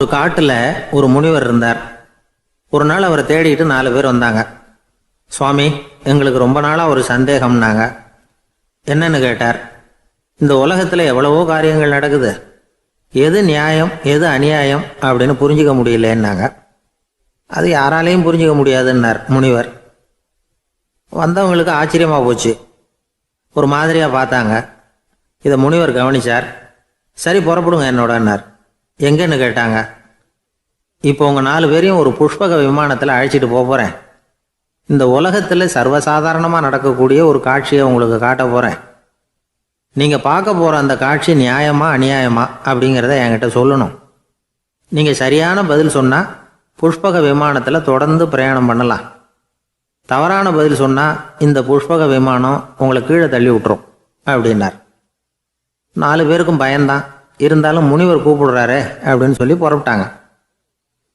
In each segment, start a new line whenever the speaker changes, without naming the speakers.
ஒரு காட்டில் ஒரு முனிவர் இருந்தார். ஒரு நாள் அவரை தேடிட்டு 4 பேர் வந்தாங்க. சுவாமி, எங்களுக்கு ரொம்ப நாளாக ஒரு சந்தேகம்னாங்க. என்னன்னு கேட்டார். இந்த உலகத்தில் எவ்வளவோ காரியங்கள் நடக்குது, எது நியாயம் எது அநியாயம் அப்படின்னு புரிஞ்சிக்க முடியலன்னாங்க. அது யாராலையும் புரிஞ்சிக்க முடியாதுன்னார் முனிவர். வந்தவங்களுக்கு ஆச்சரியமாக போச்சு, ஒரு மாதிரியாக பார்த்தாங்க. இதை முனிவர் கவனிச்சார். சரி, புறப்படுங்க என்னோடன்னார். எங்கன்னு கேட்டாங்க. இப்போ உங்கள் 4 பேரையும் ஒரு புஷ்பக விமானத்தில் அழைச்சிட்டு போகிறேன். இந்த உலகத்தில் சர்வசாதாரணமாக நடக்கக்கூடிய ஒரு காட்சியை உங்களுக்கு காட்ட போகிறேன். நீங்கள் பார்க்க போகிற அந்த காட்சி நியாயமா அநியாயமா அப்படிங்கிறத என்கிட்ட சொல்லணும். நீங்கள் சரியான பதில் சொன்னால் புஷ்பக விமானத்தில் தொடர்ந்து பிரயாணம் பண்ணலாம். தவறான பதில் சொன்னால் இந்த புஷ்பக விமானம் உங்களை கீழே தள்ளி விட்டுரும் அப்படின்னார். 4 பேருக்கும் பயந்தான். இருந்தாலும் முனிவர் கூப்பிடுறாரே அப்படின்னு சொல்லி புறப்பட்டாங்க.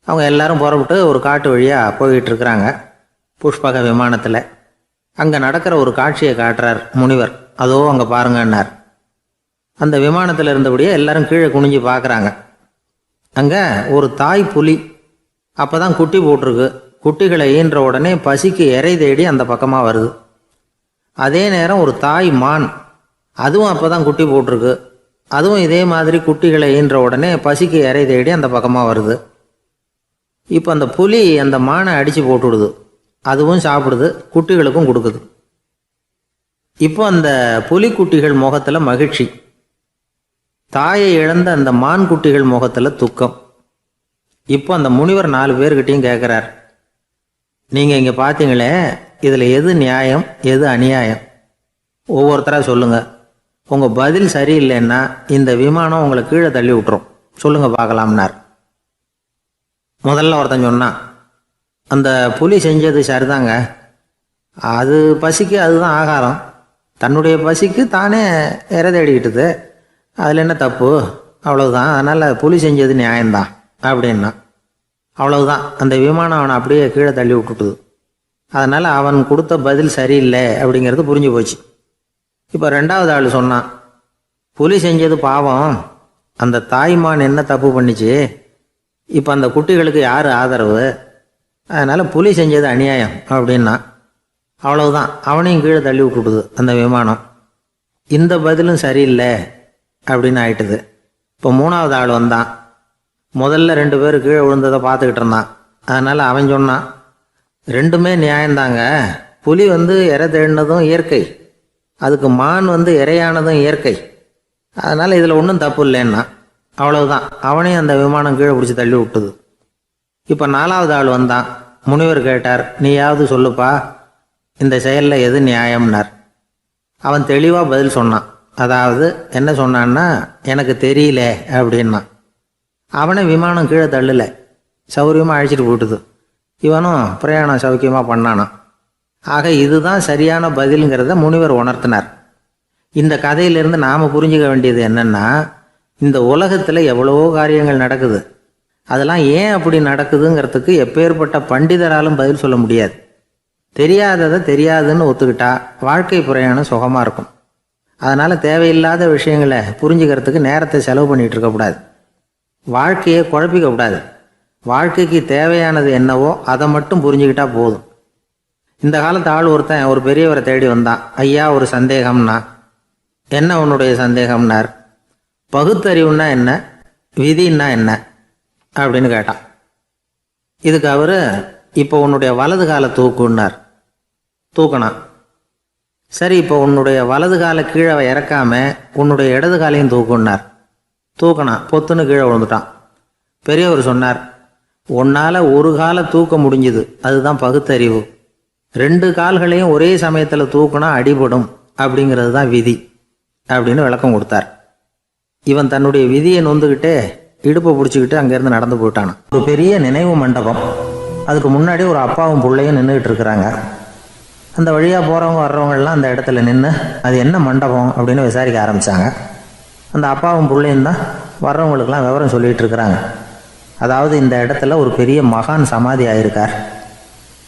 அவங்க எல்லாரும் புறப்பட்டு ஒரு காட்டு வழியாக போய்கிட்டு இருக்கிறாங்க. புஷ்பக விமானத்தில் அங்கே நடக்கிற ஒரு காட்சியை காட்டுறார் முனிவர். அதோ அங்கே பாருங்கன்னார். அந்த விமானத்தில் இருந்தபடியே எல்லாரும் கீழே குனிஞ்சு பார்க்குறாங்க. அங்கே ஒரு தாய் புலி அப்போ தான் குட்டி போட்டிருக்கு. குட்டிகளை ஈன்ற உடனே பசிக்கு இறை தேடி அந்த பக்கமாக வருது. அதே நேரம் ஒரு தாய் மான், அதுவும் அப்போ தான் குட்டி போட்டிருக்கு. அதுவும் இதே மாதிரி குட்டிகளை ஈன்ற உடனே பசிக்கு இறை தேடி அந்த பக்கமாக வருது. இப்போ அந்த புலி அந்த மானை அடித்து போட்டுவிடுது. அதுவும் சாப்பிடுது, குட்டிகளுக்கும் கொடுக்குது. இப்போ அந்த புலிக்குட்டிகள் முகத்தில் மகிழ்ச்சி, தாயை இழந்த அந்த மான் குட்டிகள் முகத்தில் துக்கம். இப்போ அந்த முனிவர் 4 பேர்கிட்டையும் கேட்குறார், நீங்கள் இங்கே பார்த்தீங்களே, இதில் எது நியாயம் எது அநியாயம்? ஒவ்வொருத்தராக சொல்லுங்கள். உங்கள் பதில் சரியில்லைன்னா இந்த விமானம் உங்களை கீழே தள்ளி விட்டுரும். சொல்லுங்கள் பார்க்கலாம்னார். முதல்ல ஒருத்தன் சொன்னான், அந்த புலி செஞ்சது சரிதாங்க. அது பசிக்கு அதுதான் ஆகாரம். தன்னுடைய பசிக்கு தானே இறை தேடிக்கிட்டுது. அதில் என்ன தப்பு? அவ்வளவுதான். அதனால் புலி செஞ்சது நியாயம்தான் அப்படின்னா. அவ்வளவுதான், அந்த விமானம் அவனை அப்படியே கீழே தள்ளி விட்டுட்டுது. அதனால் அவன் கொடுத்த பதில் சரியில்லை அப்படிங்கிறது புரிஞ்சு போச்சு. இப்போ 2வது ஆள் சொன்னான், புலி செஞ்சது பாவம், அந்த தாய்மான் என்ன தப்பு பண்ணிச்சு? இப்போ அந்த குட்டிகளுக்கு யார் ஆதரவு? அதனால் புலி செஞ்சது அநியாயம் அப்படின்னா. அவ்வளவுதான், அவனையும் கீழே தள்ளி விட்டுடுது அந்த விமானம். இந்த பதிலும் சரியில்லை அப்படின்னு ஆயிட்டுது. இப்போ 3வது ஆள் வந்தான். முதல்ல 2 பேர் கீழே விழுந்ததை பார்த்துக்கிட்டு இருந்தான். அதனால் அவன் சொன்னான், ரெண்டுமே நியாயம்தாங்க. புலி இறை தேடினதும் இயற்கை, அதுக்கு மான் இறையானதும் இயற்கை. அதனால் இதில் ஒன்றும் தப்பு இல்லைன்னா. அவ்வளவுதான், அவனையும் அந்த விமானம் கீழே பிடிச்சி தள்ளி விட்டுது. இப்போ 4வது ஆள் வந்தான். முனிவர் கேட்டார், நீயாவது சொல்லுப்பா, இந்த செயலில் எது நியாயம்னார். அவன் தெளிவாக பதில் சொன்னான். அதாவது என்ன சொன்னான்னா, எனக்கு தெரியல அப்படின்னா. அவனை விமானம் கீழே தள்ளலை, சௌரியமாக அழைச்சிட்டு போட்டுது. இவனும் பிரயாணம் சௌக்கியமாக பண்ணானான். ஆக இதுதான் சரியான பதிலுங்கிறத முனிவர் உணர்த்தினார். இந்த கதையிலிருந்து நாம் புரிஞ்சுக்க வேண்டியது என்னென்னா, இந்த உலகத்தில் எவ்வளவோ காரியங்கள் நடக்குது. அதெல்லாம் ஏன் அப்படி நடக்குதுங்கிறதுக்கு எப்பேற்பட்ட பண்டிதராலும் பதில் சொல்ல முடியாது. தெரியாததை தெரியாதுன்னு ஒத்துக்கிட்டா வாழ்க்கை பிரயாணம் சுகமாக இருக்கும். அதனால் தேவையில்லாத விஷயங்களை புரிஞ்சுக்கிறதுக்கு நேரத்தை செலவு பண்ணிகிட்டு இருக்கக்கூடாது. வாழ்க்கையை குழப்பிக்கக்கூடாது. வாழ்க்கைக்கு தேவையானது என்னவோ அதை மட்டும் புரிஞ்சுக்கிட்டா போதும். இந்த காலத்து ஆள் ஒருத்தன் ஒரு பெரியவரை தேடி வந்தான். ஐயா, ஒரு சந்தேகம்னா. என்ன உன்னுடைய சந்தேகம்னார். பகுத்தறிவுன்னா என்ன, விதின்னா என்ன அப்படின்னு கேட்டான். இதுக்கு அவர், இப்போ உன்னுடைய வலது காலை தூக்குன்னார். தூக்கினான். சரி, இப்போ உன்னுடைய வலது காலை கீழே இறக்காம உன்னுடைய இடது காலையும் தூக்குன்னார். தூக்கினான். பொத்துன்னு கீழே விழுந்துட்டான். பெரியவர் சொன்னார், உன்னால் ஒரு காலை தூக்க முடிஞ்சுது, அதுதான் பகுத்தறிவு. 2 கால்களையும் ஒரே சமயத்தில் தூக்குனா அடிபடும், அப்படிங்கிறது தான் விதி அப்படின்னு விளக்கம் கொடுத்தார். இவன் தன்னுடைய விதியை நொந்துக்கிட்டே இடுப்பை பிடிச்சிக்கிட்டு அங்கேருந்து நடந்து போயிட்டானான். ஒரு பெரிய நினைவு மண்டபம், அதுக்கு முன்னாடி ஒரு அப்பாவும் பிள்ளையும் நின்றுக்கிட்டு இருக்கிறாங்க. அந்த வழியாக போகிறவங்க வர்றவங்கெல்லாம் அந்த இடத்துல நின்று அது என்ன மண்டபம் அப்படின்னு விசாரிக்க ஆரம்பித்தாங்க. அந்த அப்பாவும் பிள்ளையும் தான் வர்றவங்களுக்கெல்லாம் விவரம் சொல்லிகிட்டு இருக்கிறாங்க. அதாவது இந்த இடத்துல ஒரு பெரிய மகான் சமாதி ஆகியிருக்கார்.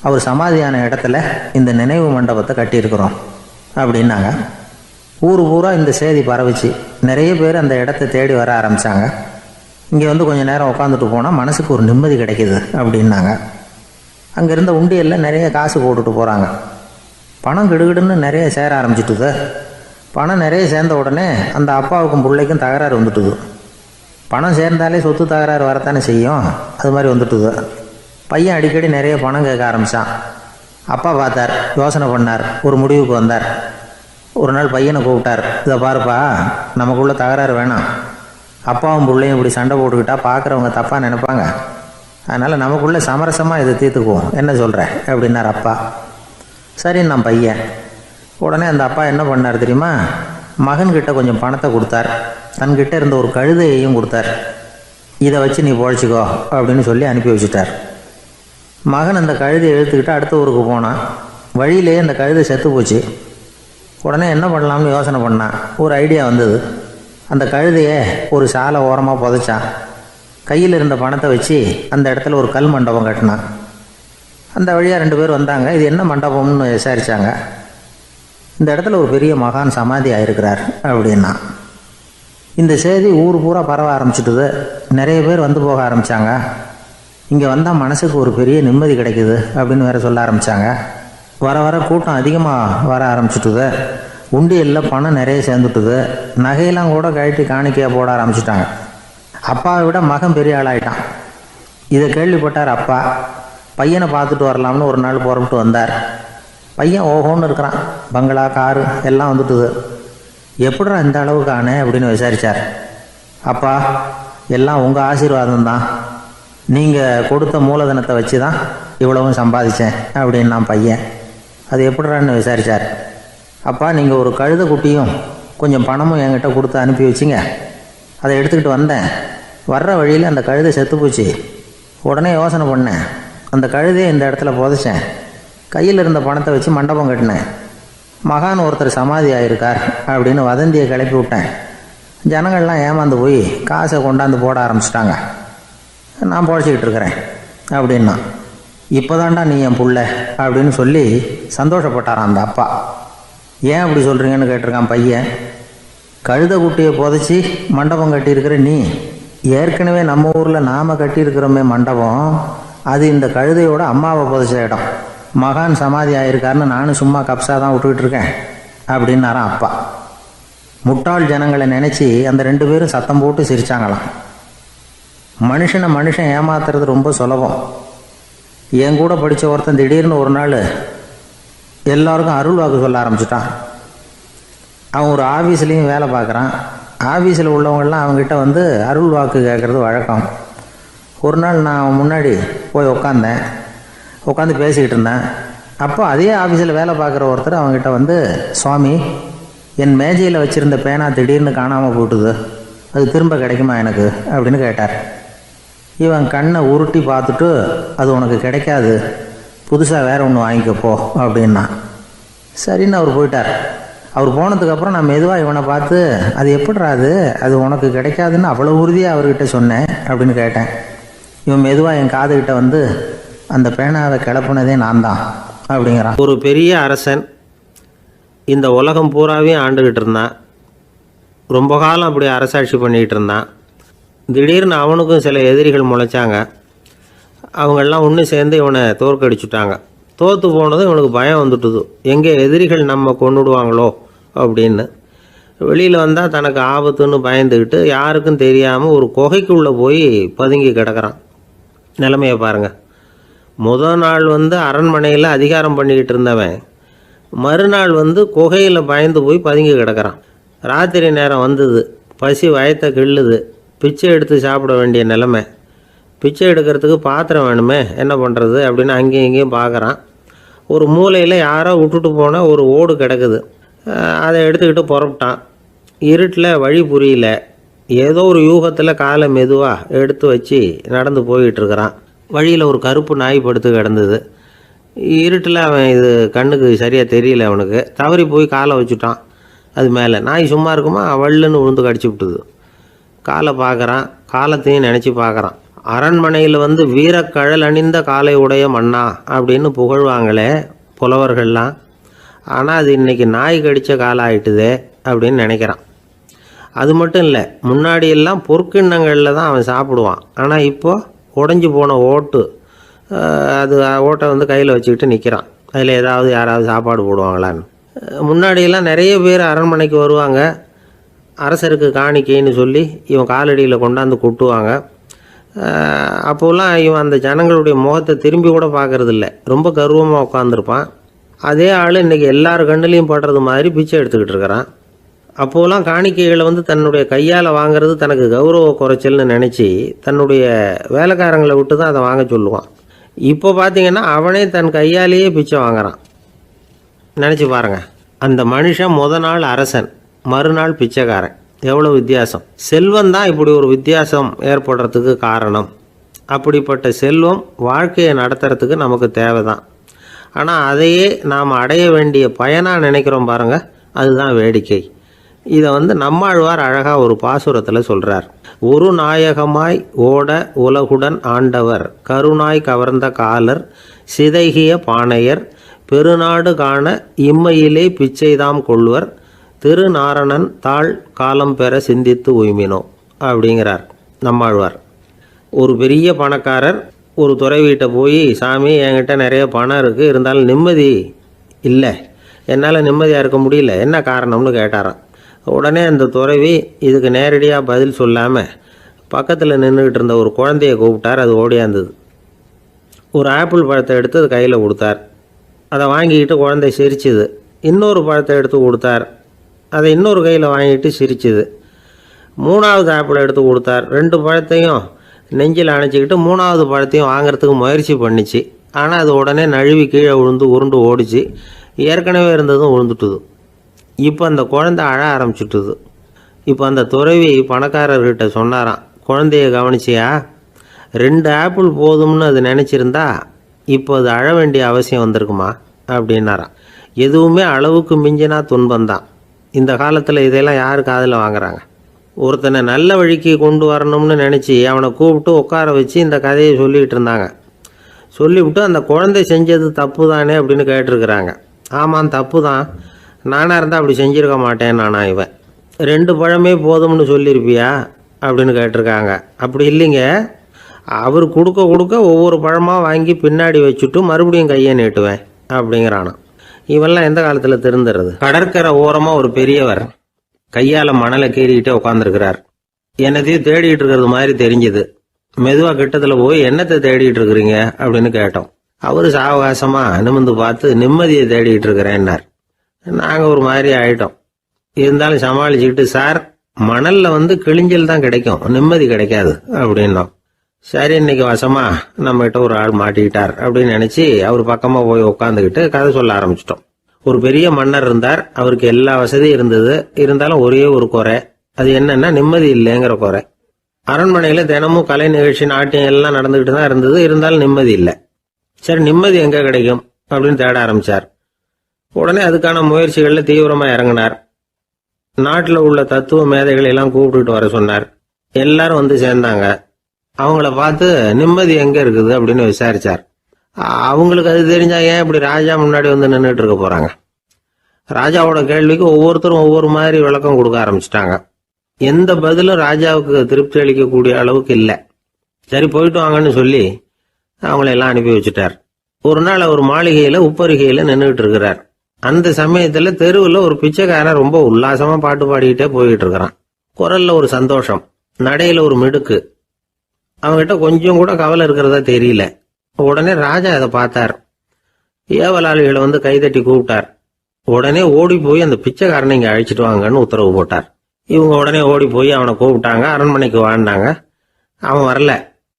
அவர் சமாதியான இடத்துல இந்த நினைவு மண்டபத்தை கட்டியிருக்கிறோம் அப்படின்னாங்க. ஊர் பூரா இந்த செய்தி பரவிச்சு. நிறைய பேர் அந்த இடத்த தேடி வர ஆரம்பித்தாங்க. இங்கே வந்து கொஞ்சம் நேரம் உட்காந்துட்டு போனால் மனசுக்கு ஒரு நிம்மதி கிடைக்கிது அப்படின்னாங்க. அங்கே இருந்த உண்டியலில் நிறைய காசு போட்டுட்டு போகிறாங்க. பணம் கிடுகிடுன்னு நிறைய சேர ஆரம்பிச்சிட்டுது. பணம் நிறைய சேர்ந்த உடனே அந்த அப்பாவுக்கும் பிள்ளைக்கும் தகராறு வந்துட்டுது. பணம் சேர்ந்தாலே சொத்து தகராறு வரத்தானே செய்யும். அது மாதிரி வந்துட்டுது. பையன் அடிக்கடி நிறைய பணம் கேட்க ஆரம்பித்தான். அப்பா பார்த்தார், யோசனை பண்ணார், ஒரு முடிவுக்கு வந்தார். ஒரு நாள் பையனை கூப்பிட்டார். இதை பாருப்பா, நமக்குள்ள தகராறு வேணாம். அப்பாவும் பிள்ளையும் இப்படி சண்டை போட்டுக்கிட்டா பார்க்குறவங்க தப்பாக நினைப்பாங்க. அதனால் நமக்குள்ளே சமரசமாக இதை தீர்த்துக்குவோம், என்ன சொல்கிற அப்படின்னார் அப்பா. சரின்னு நான் பையன். உடனே அந்த அப்பா என்ன பண்ணார் தெரியுமா? மகன்கிட்ட கொஞ்சம் பணத்தை கொடுத்தார். தன்கிட்ட இருந்த ஒரு கழுதையையும் கொடுத்தார். இதை வச்சு நீ பொழைச்சிக்கோ அப்படின்னு சொல்லி அனுப்பி வச்சுட்டார். மகன் அந்த கழுதையை இழுத்துக்கிட்டு அடுத்த ஊருக்கு போனான். வழியிலே அந்த கழுதை செத்து போச்சு. உடனே என்ன பண்ணலாம்னு யோசனை பண்ணான். ஒரு ஐடியா வந்தது. அந்த கழுதையை ஒரு சாலை ஓரமாக புதைச்சான். கையில் இருந்த பணத்தை வச்சு அந்த இடத்துல ஒரு கல் மண்டபம் கட்டினான். அந்த வழியாக 2 பேர் வந்தாங்க. இது என்ன மண்டபம்னு விசாரித்தாங்க. இந்த இடத்துல ஒரு பெரிய மகான் சமாதி ஆகிருக்கிறார் அப்படின்னா. இந்த செய்தி ஊர் பூரா பரவ ஆரம்பிச்சிட்டுது. நிறைய பேர் வந்து போக ஆரம்பித்தாங்க. இங்கே வந்தால் மனசுக்கு ஒரு பெரிய நிம்மதி கிடைக்குது அப்படின்னு வேற சொல்ல ஆரம்பித்தாங்க. வர வர கூட்டம் அதிகமாக வர ஆரம்பிச்சிட்டுது. உண்டியலில் பணம் நிறைய சேர்ந்துட்டுது. நகையெல்லாம் கூட கழட்டி காணிக்கையாக போட ஆரம்பிச்சிட்டாங்க. அப்பாவை விட மகன் பெரிய ஆளாயிட்டான். இதை கேள்விப்பட்டார் அப்பா. பையனை பார்த்துட்டு வரலாம்னு ஒரு நாள் புறப்பட்டு வந்தார். பையன் ஓஹோன்னு இருக்கிறான். பங்களா, காரு எல்லாம் வந்துட்டுது. எப்படிடா இந்த அளவுக்கு ஆனே அப்படின்னு விசாரித்தார். அப்பா, எல்லாம் உங்கள் ஆசீர்வாதம் தான். நீங்கள் கொடுத்த மூலதனத்தை வச்சு தான் இவ்வளவும் சம்பாதிச்சேன் அப்படின்னு நான் பையன். அது எப்படிறான்னு விசாரித்தார். அப்பா, நீங்கள் ஒரு கழுதை குட்டியும் கொஞ்சம் பணமும் என்கிட்ட கொடுத்து அனுப்பி வச்சிங்க. அதை எடுத்துக்கிட்டு வந்தேன். வர்ற வழியில் அந்த கழுதை செத்து போச்சு. உடனே யோசனை பண்ணேன். அந்த கழுதையை இந்த இடத்துல புதைச்சேன். கையில் இருந்த பணத்தை வச்சு மண்டபம் கட்டினேன். மகான் ஒருத்தர் சமாதி ஆகிருக்கார் அப்படின்னு வதந்தியை கிளப்பி விட்டேன். ஜனங்கள்லாம் ஏமாந்து போய் காசை கொண்டாந்து போட ஆரம்பிச்சிட்டாங்க. நான் பொழைச்சிக்கிட்டு இருக்கிறேன் அப்படின்னா. இப்போதான்டா நீ என் புள்ள அப்படின்னு சொல்லி சந்தோஷப்பட்டாரான் அந்த அப்பா. ஏன் அப்படி சொல்கிறீங்கன்னு கேட்டிருக்கான் பையன். கழுதை குட்டியை புதைச்சி மண்டபம் கட்டியிருக்கிற நீ, ஏற்கனவே நம்ம ஊரில் நாம் கட்டியிருக்கிறோமே மண்டபம், அது இந்த கழுதையோட அம்மாவை புதைச்ச இடம். மகான் சமாதி ஆகிருக்காருன்னு நானும் சும்மா கப்ஸாக தான் விட்டுக்கிட்டு இருக்கேன் அப்படின்னாரான் அப்பா. முட்டாள் ஜனங்களை நினச்சி அந்த 2 பேரும் சத்தம் போட்டு சிரித்தாங்களாம். மனுஷன் ஏமாத்துறது ரொம்ப சுலபம். என் கூட படித்த ஒருத்தன் திடீர்னு ஒரு நாள் எல்லாருக்கும் அருள் வாக்கு சொல்ல ஆரம்பிச்சிட்டான். அவன் ஒரு ஆஃபீஸ்லேயும் வேலை பார்க்குறான். ஆஃபீஸில் உள்ளவங்கள்லாம் அவங்ககிட்ட வந்து அருள் வாக்கு கேட்குறது வழக்கம். ஒரு நாள் நான் முன்னாடி போய் உட்காந்து பேசிக்கிட்டு இருந்தேன். அப்போ அதே ஆஃபீஸில் வேலை பார்க்குற ஒருத்தர் அவங்ககிட்ட வந்து, சுவாமி, என் மேஜையில் வச்சுருந்த பேனா திடீர்னு காணாமல் போட்டுது, அது திரும்ப கிடைக்குமா எனக்கு அப்படின்னு கேட்டார். இவன் கண்ணை உருட்டி பார்த்துட்டு, அது உனக்கு கிடைக்காது, புதுசாக வேறு ஒன்று வாங்கிக்கப்போ அப்படின்னா. சரின்னு அவர் போயிட்டார். அவர் போனதுக்கப்புறம் நான் மெதுவாக இவனை பார்த்து, அது எப்படிறா அது உனக்கு கிடைக்காதுன்னு அவ்வளோ உறுதியாக அவர்கிட்ட சொன்னேன் அப்படின்னு கேட்டேன். இவன் மெதுவாக என் காதுகிட்ட வந்து, அந்த பேனாவை கிளப்புனதே நான் தான் அப்படிங்கிறான். ஒரு பெரிய அரசன் இந்த உலகம் பூராவையும் ஆண்டுகிட்டு இருந்தான். ரொம்ப காலம் அப்படி அரசாட்சி பண்ணிக்கிட்டு இருந்தான். திடீர்னு அவனுக்கும் சில எதிரிகள் முளைச்சாங்க. அவங்கெல்லாம் ஒன்று சேர்ந்து இவனை தோற்கடிச்சுட்டாங்க. தோற்று போனதும் இவனுக்கு பயம் வந்துட்டுது, எங்கே எதிரிகள் நம்ம கொண்டுடுவாங்களோ அப்படின்னு. வெளியில் வந்தால் தனக்கு ஆபத்துன்னு பயந்துக்கிட்டு யாருக்கும் தெரியாமல் ஒரு குகைக்குள்ளே போய் பதுங்கி கிடக்கிறான். நிலைமையை பாருங்கள். முதல் நாள் அரண்மனையில் அதிகாரம் பண்ணிக்கிட்டு இருந்தவன் மறுநாள் குகையில் பயந்து போய் பதுங்கி கிடக்கிறான். ராத்திரி நேரம் வந்தது. பசி வயத்தை கிள்ளுது. பிச்சை எடுத்து சாப்பிட வேண்டிய நிலைமை. பிச்சை எடுக்கிறதுக்கு பாத்திரம் வேணுமே, என்ன பண்ணுறது அப்படின்னு அங்கேயும் இங்கேயும் பார்க்குறான். ஒரு மூலையில் யாரோ விட்டுட்டு போன ஒரு ஓடு கிடக்குது. அதை எடுத்துக்கிட்டு புறப்பட்டான். இருட்டில் வழி புரியல. ஏதோ ஒரு யூகத்தில் காலை மெதுவாக எடுத்து வச்சு நடந்து போயிட்டுருக்கிறான். வழியில் ஒரு கருப்பு நாய் படுத்து கிடந்தது. இருட்டில் அவன் இது கண்ணுக்கு சரியாக தெரியல. அவனுக்கு தவறி போய் காலை வச்சுட்டான். அது மேலே நாய் சும்மா இருக்குமா, வள்ளுன்னு விழுந்து கடிச்சு விட்டுது. காலை பார்க்குறான். காலத்தையும் நினச்சி பார்க்குறான். அரண்மனையில் வீரக்கழல் அணிந்த காலை உடைய மன்னா அப்படின்னு புகழ்வாங்களே புலவர்கள்லாம். ஆனால் அது இன்றைக்கி நாய் கடித்த காலம் ஆகிட்டுதே அப்படின்னு நினைக்கிறான்.
அது மட்டும் இல்லை, முன்னாடி எல்லாம் பொற்கிண்ணங்களில் தான் அவன் சாப்பிடுவான். ஆனால் இப்போது உடஞ்சி போன ஓட்டு, அது ஓட்டை வந்து கையில் வச்சுக்கிட்டு நிற்கிறான். அதில் யாராவது சாப்பாடு போடுவாங்களான்னு. முன்னாடியெல்லாம் நிறைய பேர் அரண்மனைக்கு வருவாங்க. அரசருக்கு காணிக்கைன்னு சொல்லி இவன் காலடியில் கொண்டாந்து கொட்டுவாங்க. அப்போல்லாம் இவன் அந்த ஜனங்களுடைய முகத்தை திரும்பி கூட பார்க்கறதில்ல. ரொம்ப கர்வமாக உட்காந்துருப்பான். அதே ஆள் இன்றைக்கி எல்லார் கண்ணுலேயும் படுறது மாதிரி பிச்சை எடுத்துக்கிட்டு இருக்கிறான். அப்போலாம் காணிக்கைகளை வந்து தன்னுடைய கையால் வாங்கிறது தனக்கு கௌரவ குறைச்சல்னு நினச்சி தன்னுடைய வேலைக்காரங்களை விட்டு தான் அதை வாங்க சொல்லுவான். இப்போ பார்த்திங்கன்னா அவனே தன் கையாலேயே பிச்சை வாங்குறான். நினச்சி பாருங்கள், அந்த மனுஷன் நாள் அரசன், மறுநாள் பிச்சைக்காரன். எவ்வளோ வித்தியாசம்! செல்வம் தான் இப்படி ஒரு வித்தியாசம் ஏற்படுறதுக்கு காரணம். அப்படிப்பட்ட செல்வம் வாழ்க்கையை நடத்துறதுக்கு நமக்கு தேவை தான். ஆனால் அதையே நாம் அடைய வேண்டிய பயனாக நினைக்கிறோம் பாருங்கள், அதுதான் வேடிக்கை. இதை வந்து நம்மாழ்வார் அழகாக ஒரு பாசுரத்தில் சொல்கிறார். ஒரு நாயகமாய் ஓட உலகுடன் ஆண்டவர், கருணாய் கவர்ந்த காலர், சிதைகிய பானையர், பெருநாடு காண இம்மையிலே பிச்சைதாம் கொள்வர், திருநாரணன் தாழ் காலம் பெற சிந்தித்து உய்மினோ அப்படிங்கிறார் நம்மாழ்வார். ஒரு பெரிய பணக்காரர் ஒரு துறவிகிட்ட போய், சாமி என்கிட்ட நிறைய பணம் இருக்குது, இருந்தாலும் நிம்மதி இல்லை, என்னால் நிம்மதியாக இருக்க முடியல, என்ன காரணம்னு கேட்டாராம். உடனே அந்த துறவி இதுக்கு நேரடியாக பதில் சொல்லாமல் பக்கத்தில் நின்றுக்கிட்டு இருந்த ஒரு குழந்தைய கூப்பிட்டார். அது ஓடியாந்தது. ஒரு ஆப்பிள் பழத்தை எடுத்து அது கையில் கொடுத்தார். அதை வாங்கிக்கிட்டு குழந்தை சிரிச்சுது. இன்னொரு பழத்தை எடுத்து கொடுத்தார். அதை இன்னொரு கையில் வாங்கிட்டு சிரிச்சுது. மூணாவது ஆப்பிளை எடுத்து கொடுத்தார். 2 பழத்தையும் நெஞ்சில் அணைச்சிக்கிட்டு 3ஆவது பழத்தையும் வாங்கிறதுக்கு முயற்சி பண்ணிச்சு. ஆனால் அது உடனே நழுவி கீழே விழுந்து உருண்டு ஓடிச்சு. ஏற்கனவே இருந்ததும் விழுந்துட்டுது. இப்போ அந்த குழந்தை அழ ஆரம்பிச்சுட்டுது. இப்போ அந்த துறவி பணக்காரர்கிட்ட சொன்னாராம், குழந்தைய கவனிச்சியா, 2 ஆப்பிள் போதும்னு அது நினச்சிருந்தா இப்போ அது அழ வேண்டிய அவசியம் வந்திருக்குமா அப்படின்னாராம். எதுவுமே அளவுக்கு மிஞ்சினா துன்பந்தான். இந்த காலத்தில் இதெல்லாம் யார் காதில் வாங்குறாங்க? ஒருத்தனை நல்ல வழிக்கு கொண்டு வரணும்னு நினச்சி அவனை கூப்பிட்டு உட்கார வச்சு இந்த கதையை சொல்லிகிட்டு இருந்தாங்க. சொல்லிவிட்டு அந்த குழந்தை செஞ்சது தப்பு தானே அப்படின்னு கேட்டிருக்கிறாங்க. ஆமாம், தப்பு தான், நானாக இருந்தால் அப்படி செஞ்சுருக்க மாட்டேன் நானா இவன். 2 பழமே போதும்னு சொல்லியிருப்பியா அப்படின்னு கேட்டிருக்காங்க. அப்படி இல்லைங்க, அவர் கொடுக்க கொடுக்க ஒவ்வொரு பழமாக வாங்கி பின்னாடி வச்சுட்டு மறுபடியும் கையை நீட்டுவேன் அப்படிங்கிறானா. இவெல்லாம் எந்த காலத்தில் திருந்துறது? கடற்கரை ஓரமாக ஒரு பெரியவர் கையால் மணலை கீறிக்கிட்டே உட்காந்துருக்கிறார். என்னத்தையும் தேடிட்டு இருக்கிறது மாதிரி தெரிஞ்சுது. மெதுவாக கிட்டத்தில் போய் என்னத்தை தேடிட்டு இருக்கிறீங்க அப்படின்னு கேட்டோம். அவரு சாவகாசமாக நிமிந்து பார்த்து நிம்மதியை தேடிட்டு இருக்கிறேன்னார். நாங்கள் ஒரு மாதிரி ஆயிட்டோம். இருந்தாலும் சமாளிச்சுக்கிட்டு, சார் மணலில் வந்து கிழிஞ்சல் தான் கிடைக்கும், நிம்மதி கிடைக்காது அப்படின்னோம். சரி, இன்னைக்கு வசமா நம்மகிட்ட ஒரு ஆள் மாட்டிக்கிட்டார் அப்படின்னு நினச்சி அவர் பக்கமாக போய் உட்காந்துக்கிட்டு கதை சொல்ல ஆரம்பிச்சிட்டோம். ஒரு பெரிய மன்னர் இருந்தார். அவருக்கு எல்லா வசதியும் இருந்தது. இருந்தாலும் ஒரே ஒரு குறை. அது என்னன்னா நிம்மதி இல்லைங்கிற குறை. அரண்மனையில் தினமும் கலை நிகழ்ச்சி, நாட்டியம் எல்லாம் நடந்துக்கிட்டு தான் இருந்தது. இருந்தாலும் நிம்மதி இல்லை. சரி, நிம்மதி எங்கே கிடைக்கும் அப்படின்னு தேட ஆரம்பித்தார். உடனே அதுக்கான முயற்சிகளில் தீவிரமாக இறங்கினார். நாட்டில் உள்ள தத்துவ மேதைகளை எல்லாம் கூப்பிட்டுட்டு வர சொன்னார். எல்லாரும் வந்து சேர்ந்தாங்க. அவங்கள பார்த்து நிம்மதி எங்கே இருக்குது அப்படின்னு விசாரிச்சார். அவங்களுக்கு அது தெரிஞ்சா ஏன் இப்படி ராஜா முன்னாடி வந்து நின்றுட்டு இருக்க போகிறாங்க? ராஜாவோட கேள்விக்கு ஒவ்வொருத்தரும் ஒவ்வொரு மாதிரி விளக்கம் கொடுக்க ஆரம்பிச்சிட்டாங்க. எந்த பதிலும் ராஜாவுக்கு திருப்தி அளிக்கக்கூடிய அளவுக்கு இல்லை. சரி, போயிட்டு வாங்கன்னு சொல்லி அவங்களெல்லாம் அனுப்பி வச்சுட்டார். ஒரு நாள் அவர் மாளிகையில் உப்பரிகையில் நின்றுட்டு இருக்கிறார். அந்த சமயத்தில் தெருவில் ஒரு பிச்சைக்காரன் ரொம்ப உல்லாசமாக பாட்டு பாடிக்கிட்டே போய்கிட்டு இருக்கிறான். குரல்ல ஒரு சந்தோஷம், நடையில் ஒரு மிடுக்கு. அவங்ககிட்ட கொஞ்சம் கூட கவலை இருக்கிறதா தெரியல. உடனே ராஜா அதை பார்த்தார். ஏவலாளிகளை வந்து கைதட்டி கூப்பிட்டார். உடனே ஓடி போய் அந்த பிச்சைக்காரனை இங்கே அழைச்சிட்டு வாங்கன்னு உத்தரவு போட்டார். இவங்க உடனே ஓடி போய் அவனை கூப்பிட்டாங்க. அரண்மனைக்கு வாழ்ந்தாங்க. அவன் வரல.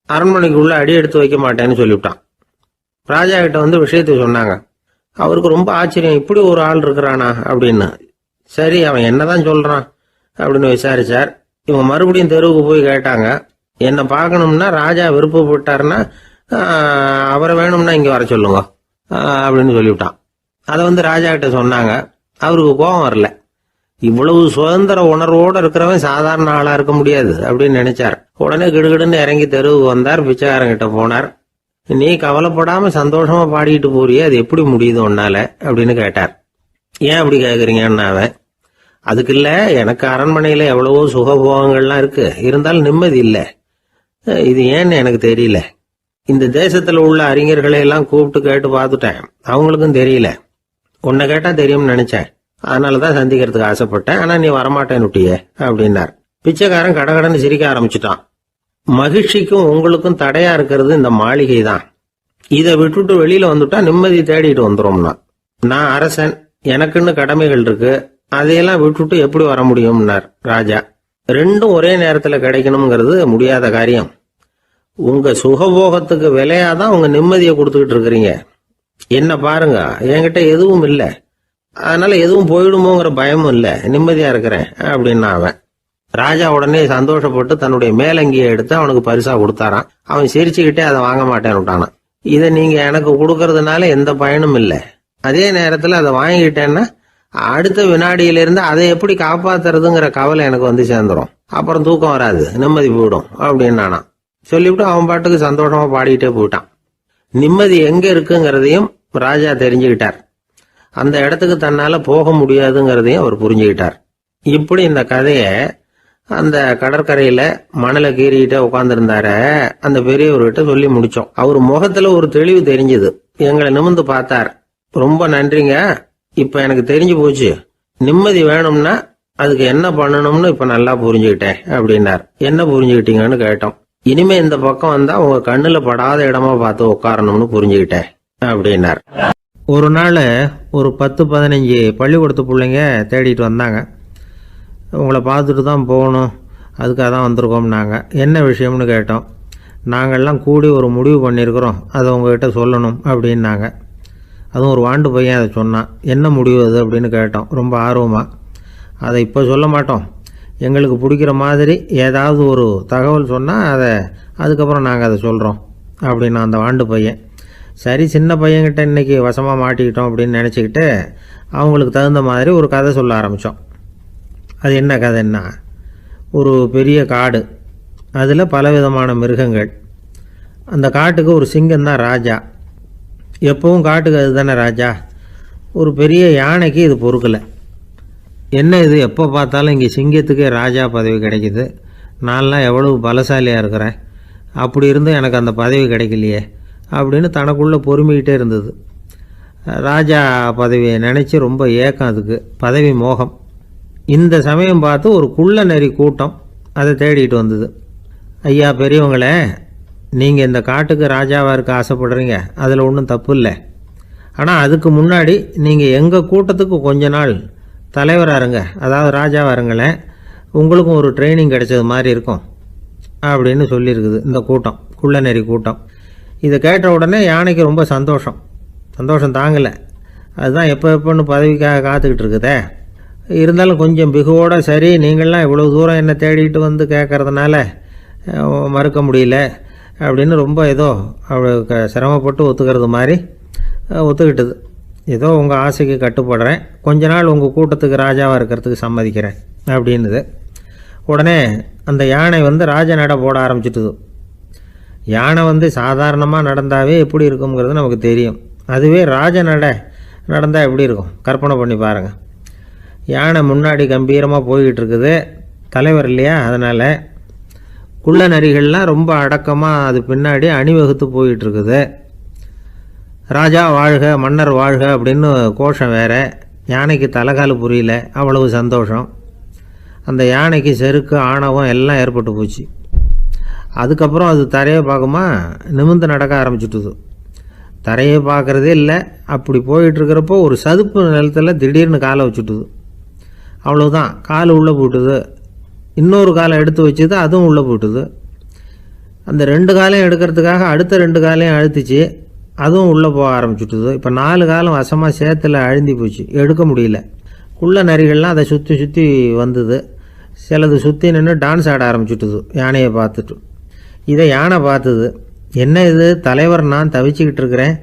அரண்மனைக்குள்ள அடி எடுத்து வைக்க மாட்டேன்னு சொல்லிவிட்டான். ராஜா கிட்ட வந்து விஷயத்தை சொன்னாங்க. அவருக்கு ரொம்ப ஆச்சரியம், இப்படி ஒரு ஆள் இருக்கிறானா அப்படின்னு. சரி, அவன் என்னதான் சொல்றான் அப்படின்னு விசாரிச்சார். இவங்க மறுபடியும் தெருவுக்கு போய் கேட்டாங்க. என்னை பார்க்கணும்னா ராஜா விருப்பப்பட்டாருன்னா அவரை வேணும்னா இங்கே வர சொல்லுங்க அப்படின்னு சொல்லிவிட்டான். அதை வந்து ராஜா கிட்ட சொன்னாங்க. அவருக்கு கோபம் வரல. இவ்வளவு சுதந்திர உணர்வோடு இருக்கிறவன் சாதாரண ஆளா இருக்க முடியாது அப்படின்னு நினைச்சார். உடனே கிடுகிடுன்னு இறங்கி தெருவுக்கு வந்தார். பிச்சைக்காரங்கிட்ட போனார். நீ கவலைப்படாம சந்தோஷமா பாடிக்கிட்டு போறியே, அது எப்படி முடியுது உன்னால அப்படின்னு கேட்டார். ஏன் அப்படி கேட்குறீங்கன்னு அவன், அதுக்கு இல்லை, எனக்கு அரண்மனையில் எவ்வளவோ சுகபோகங்கள்லாம் இருக்கு, இருந்தாலும் நிம்மதி இல்லை. இது ஏன்னு எனக்கு தெரியல. இந்த தேசத்தில் உள்ள அறிஞர்களை எல்லாம் கூப்பிட்டு கேட்டு பார்த்துட்டேன், அவங்களுக்கும் தெரியல. உன்னை கேட்டா தெரியும்னு நினைச்சேன், அதனாலதான் சந்திக்கிறதுக்கு ஆசைப்பட்டேன். ஆனா நீ வரமாட்டேன்னு விட்டியே அப்படின்னார். பிச்சைக்காரன் கடகடன்னு சிரிக்க ஆரம்பிச்சுட்டான். மகிழ்ச்சிக்கும் உங்களுக்கும் தடையா இருக்கிறது இந்த மாளிகை தான். இதை விட்டுட்டு வெளியில வந்துட்டா நிம்மதி தேடிட்டு வந்துடும்னா. நான் அரசன், எனக்குன்னு கடமைகள் இருக்கு, அதையெல்லாம் விட்டுட்டு எப்படி வர முடியும்னார் ராஜா. ரெண்டும் ஒரே நேரத்துல கிடைக்கணுங்கிறது முடியாத காரியம். உங்க சுகபோகத்துக்கு விலையாதான் உங்க நிம்மதியை கொடுத்துக்கிட்டு இருக்கிறீங்க. என்ன பாருங்க, என்கிட்ட எதுவும் இல்லை, அதனால எதுவும் போயிடுமோங்கிற பயமும் இல்லை, நிம்மதியா இருக்கிறேன் அப்படின்னா அவன். ராஜா உடனே சந்தோஷப்பட்டு தன்னுடைய மேலங்கியை எடுத்து அவனுக்கு பரிசா கொடுத்தாரான். அவன் சிரிச்சுக்கிட்டே அதை வாங்க மாட்டேன்னு விட்டானான். இதை நீங்க எனக்கு கொடுக்கறதுனால எந்த பயனும் இல்லை, அதே நேரத்துல அதை வாங்கிட்டேன்னா அடுத்த வினாடியிலிருந்து அதை எப்படி காப்பாத்துறதுங்கிற கவலை எனக்கு வந்து சேர்ந்துடும், அப்புறம் தூக்கம் வராது, நிம்மதி போயிடும் அப்படின்னானா. சொல்லிவிட்டு அவன் பாட்டுக்கு சந்தோஷமா பாடிக்கிட்டே போயிட்டான். நிம்மதி எங்க இருக்குங்கிறதையும் ராஜா தெரிஞ்சுக்கிட்டார். அந்த இடத்துக்கு தன்னால போக முடியாதுங்கிறதையும் அவர் புரிஞ்சுக்கிட்டார். இப்படி இந்த கதைய அந்த கடற்கரையில மணலை கீறிக்கிட்டே உட்காந்துருந்தார அந்த பெரியவர்கிட்ட சொல்லி முடிச்சோம். அவர் முகத்துல ஒரு தெளிவு தெரிஞ்சது. எங்களை நிமிர்ந்து பார்த்தார். ரொம்ப நன்றிங்க, இப்ப எனக்கு தெரிஞ்சு போச்சு, நிம்மதி வேணும்னா அதுக்கு என்ன பண்ணணும்னு இப்ப நல்லா புரிஞ்சுக்கிட்டேன் அப்படின்னார். என்ன புரிஞ்சுக்கிட்டீங்கன்னு கேட்டோம். இனிமே இந்த பக்கம் வந்தா உங்க கண்ணுல படாத இடமா பார்த்து உட்காரணும்னு புரிஞ்சுக்கிட்டேன் அப்படின்னார். ஒரு நாள் ஒரு 10-15 பள்ளிக்கூடத்து பிள்ளைங்க தேடிட்டு வந்தாங்க. உங்களை பார்த்துட்டு தான் போகணும், அதுக்காக தான் வந்திருக்கோம்னாங்க. என்ன விஷயம்னு கேட்டோம். நாங்கள்லாம் கூடி ஒரு முடிவு பண்ணியிருக்கிறோம், அதை உங்ககிட்ட சொல்லணும் அப்படின்னாங்க. அதுவும் ஒரு வாண்டு பையன் அதை சொன்னான். என்ன முடிவு அது அப்படின்னு கேட்டோம் ரொம்ப ஆர்வமாக. அதை இப்போ சொல்ல மாட்டோம், எங்களுக்கு பிடிக்கிற மாதிரி ஏதாவது ஒரு தகவல் சொன்னால் அதுக்கப்புறம் நாங்கள் அதை சொல்கிறோம் அப்படின்னா அந்த வாண்டு பையன். சரி, சின்ன பையன்கிட்ட இன்றைக்கி வசமாக மாட்டிக்கிட்டோம் அப்படின்னு நினச்சிக்கிட்டு அவங்களுக்கு தகுந்த மாதிரி ஒரு கதை சொல்ல ஆரம்பித்தோம். அது என்ன கதைன்னா, ஒரு பெரிய காடு, அதில் பலவிதமான மிருகங்கள். அந்த காட்டுக்கு ஒரு சிங்கம்தான் ராஜா. எப்பவும் காட்டுக்கு அது தானே ராஜா. ஒரு பெரிய யானைக்கு இது பொறுக்கலை. என்ன இது, எப்போ பார்த்தாலும் இங்கே சிங்கத்துக்கே ராஜா பதவி கிடைக்கிது, நான்லாம் எவ்வளவு பலசாலியாக இருக்கிறேன், அப்படி இருந்தும் எனக்கு அந்த பதவி கிடைக்கலையே அப்படின்னு தனக்குள்ளே பொறுமிக்கிட்டே இருந்தது. ராஜா பதவியை நினச்சி ரொம்ப ஏக்கம், அதுக்கு பதவி மோகம். இந்த சமயம் பார்த்து ஒரு குள்ள நரி கூட்டம் அதை தேடிட்டு வந்தது. ஐயா பெரியவங்களே, நீங்கள் இந்த காட்டுக்கு ராஜாவாக இருக்க ஆசைப்படுறீங்க, அதில் ஒன்றும் தப்பு இல்லை. ஆனால் அதுக்கு முன்னாடி நீங்கள் எங்கள் கூட்டத்துக்கு கொஞ்ச நாள் தலைவராக இருங்க, அதாவது ராஜாவாக இருங்களேன், உங்களுக்கும் ஒரு ட்ரைனிங் கிடைச்சது மாதிரி இருக்கும் அப்படின்னு சொல்லியிருக்குது இந்த கூட்டம், குள்ள நரி கூட்டம். இதை கேட்ட உடனே யானைக்கு ரொம்ப சந்தோஷம் தாங்கலை. அதுதான் எப்போன்னு பதவிக்காக காத்துக்கிட்டு இருக்குதே. இருந்தாலும் கொஞ்சம் பிகுவோட, சரி நீங்கள்லாம் இவ்வளோ தூரம் என்னை தேடிட்டு வந்து கேட்கறதுனால மறுக்க முடியல அப்படின்னு ரொம்ப ஏதோ அவளுக்கு சிரமப்பட்டு ஒத்துக்கிறது மாதிரி ஒத்துக்கிட்டது. ஏதோ உங்கள் ஆசைக்கு கட்டுப்படுறேன், கொஞ்ச நாள் உங்கள் கூட்டத்துக்கு ராஜாவாக இருக்கிறதுக்கு சம்மதிக்கிறேன் அப்படின்னுது. உடனே அந்த யானை ராஜ நடை போட ஆரம்பிச்சிட்டுது. யானை சாதாரணமாக நடந்தாவே எப்படி இருக்குங்கிறது நமக்கு தெரியும். அதுவே ராஜ நடை நடந்தால் எப்படி இருக்கும் கற்பனை பண்ணி பாருங்கள். யானை முன்னாடி கம்பீரமாக போய்கிட்டு இருக்குது, தலைவர் இல்லையா, அதனால் குள்ள நரிகள்லாம் ரொம்ப அடக்கமாக அது பின்னாடி அணிவகுத்து போயிட்டு இருக்குது. ராஜா வாழ்க, மன்னர் வாழ்க அப்படின்னு கோஷம் வேற. யானைக்கு தலைகால் புரியல, அவ்வளவு சந்தோஷம். அந்த யானைக்கு செருக்கு, ஆணவம் எல்லாம் ஏற்பட்டு போச்சு. அதுக்கப்புறம் அது தரையை பார்க்குமா, நிமிர்ந்து நடக்க ஆரம்பிச்சுட்டுது. தரையை பார்க்குறதே இல்லை. அப்படி போயிட்டுருக்கிறப்போ ஒரு சதுப்பு நிலத்தில் திடீர்னு காலை வச்சுட்டுது. அவ்வளோதான், கால் உள்ளே போட்டுது. இன்னொரு காலை எடுத்து வச்சுது, அதுவும் உள்ளே போட்டுது. அந்த 2 காலையும் எடுக்கிறதுக்காக அடுத்த 2 காலையும் அழுத்திச்சு, அதுவும் உள்ளே போக ஆரம்பிச்சுட்டுது. இப்போ 4 காலம் வசமாக சேத்துல அழுந்தி போச்சு, எடுக்க முடியல. குள்ள நரிகள்லாம் அதை சுற்றி வந்தது. சிலது சுற்றி நின்று டான்ஸ் ஆட ஆரம்பிச்சுட்டுது யானையை பார்த்துட்டு. இதை யானை பார்த்தது. என்ன இது தலைவர், நான் தவிச்சிக்கிட்டு இருக்கிறேன்,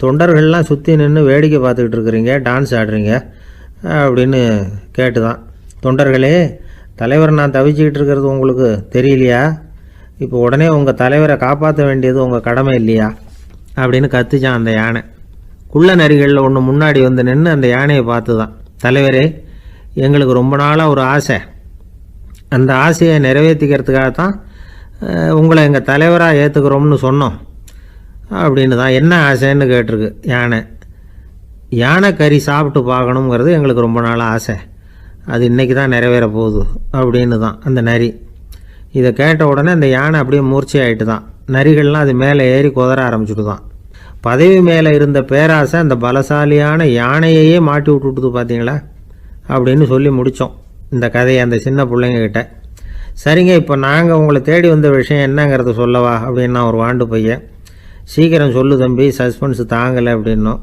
தொண்டர்கள்லாம் சுற்றி நின்று வேடிக்கை பார்த்துக்கிட்டு இருக்கிறீங்க, டான்ஸ் ஆடுறீங்க அப்படின்னு கேட்டுதான். தொண்டர்களே, தலைவர் நான் தவிச்சிக்கிட்டு இருக்கிறது உங்களுக்கு தெரியலையா? இப்போ உடனே உங்கள் தலைவரை காப்பாற்ற வேண்டியது உங்கள் கடமை இல்லையா அப்படின்னு கத்துச்சான் அந்த யானை. குள்ள நரிகளில் ஒன்று முன்னாடி நின்று அந்த யானையை பார்த்து தான், தலைவரே எங்களுக்கு ரொம்ப நாளாக ஒரு ஆசை. அந்த ஆசையை நிறைவேற்றிக்கிறதுக்காக தான் உங்களை எங்கள் தலைவராக ஏற்றுக்கிறோம்னு சொன்னோம் அப்படின்னு தான். என்ன ஆசைன்னு கேட்டிருக்கு யானை. யானை கறி சாப்பிட்டு பார்க்கணுங்கிறது எங்களுக்கு ரொம்ப நாள் ஆசை, அது இன்றைக்கி தான் நிறைவேற போகுது அப்படின்னு தான் அந்த நரி. இதை கேட்ட உடனே அந்த யானை அப்படியே மூர்ச்சி ஆகிட்டு தான். நரிகள்லாம் அது மேலே ஏறி குதற ஆரம்பிச்சுட்டு தான். பதவி மேலே இருந்த பேராசை அந்த பலசாலியான யானையையே மாட்டி விட்டுட்டுது பார்த்தீங்களா அப்படின்னு சொல்லி முடித்தோம் இந்த கதையை அந்த சின்ன பிள்ளைங்கக்கிட்ட. சரிங்க, இப்போ நாங்கள் உங்களை தேடி வந்த விஷயம் என்னங்கிறத சொல்லவா அப்படின்னா ஒரு வாண்டு பையன். சீக்கிரம் சொல்லு தம்பி, சஸ்பென்ஸ் தாங்கலை அப்படின்னோம்.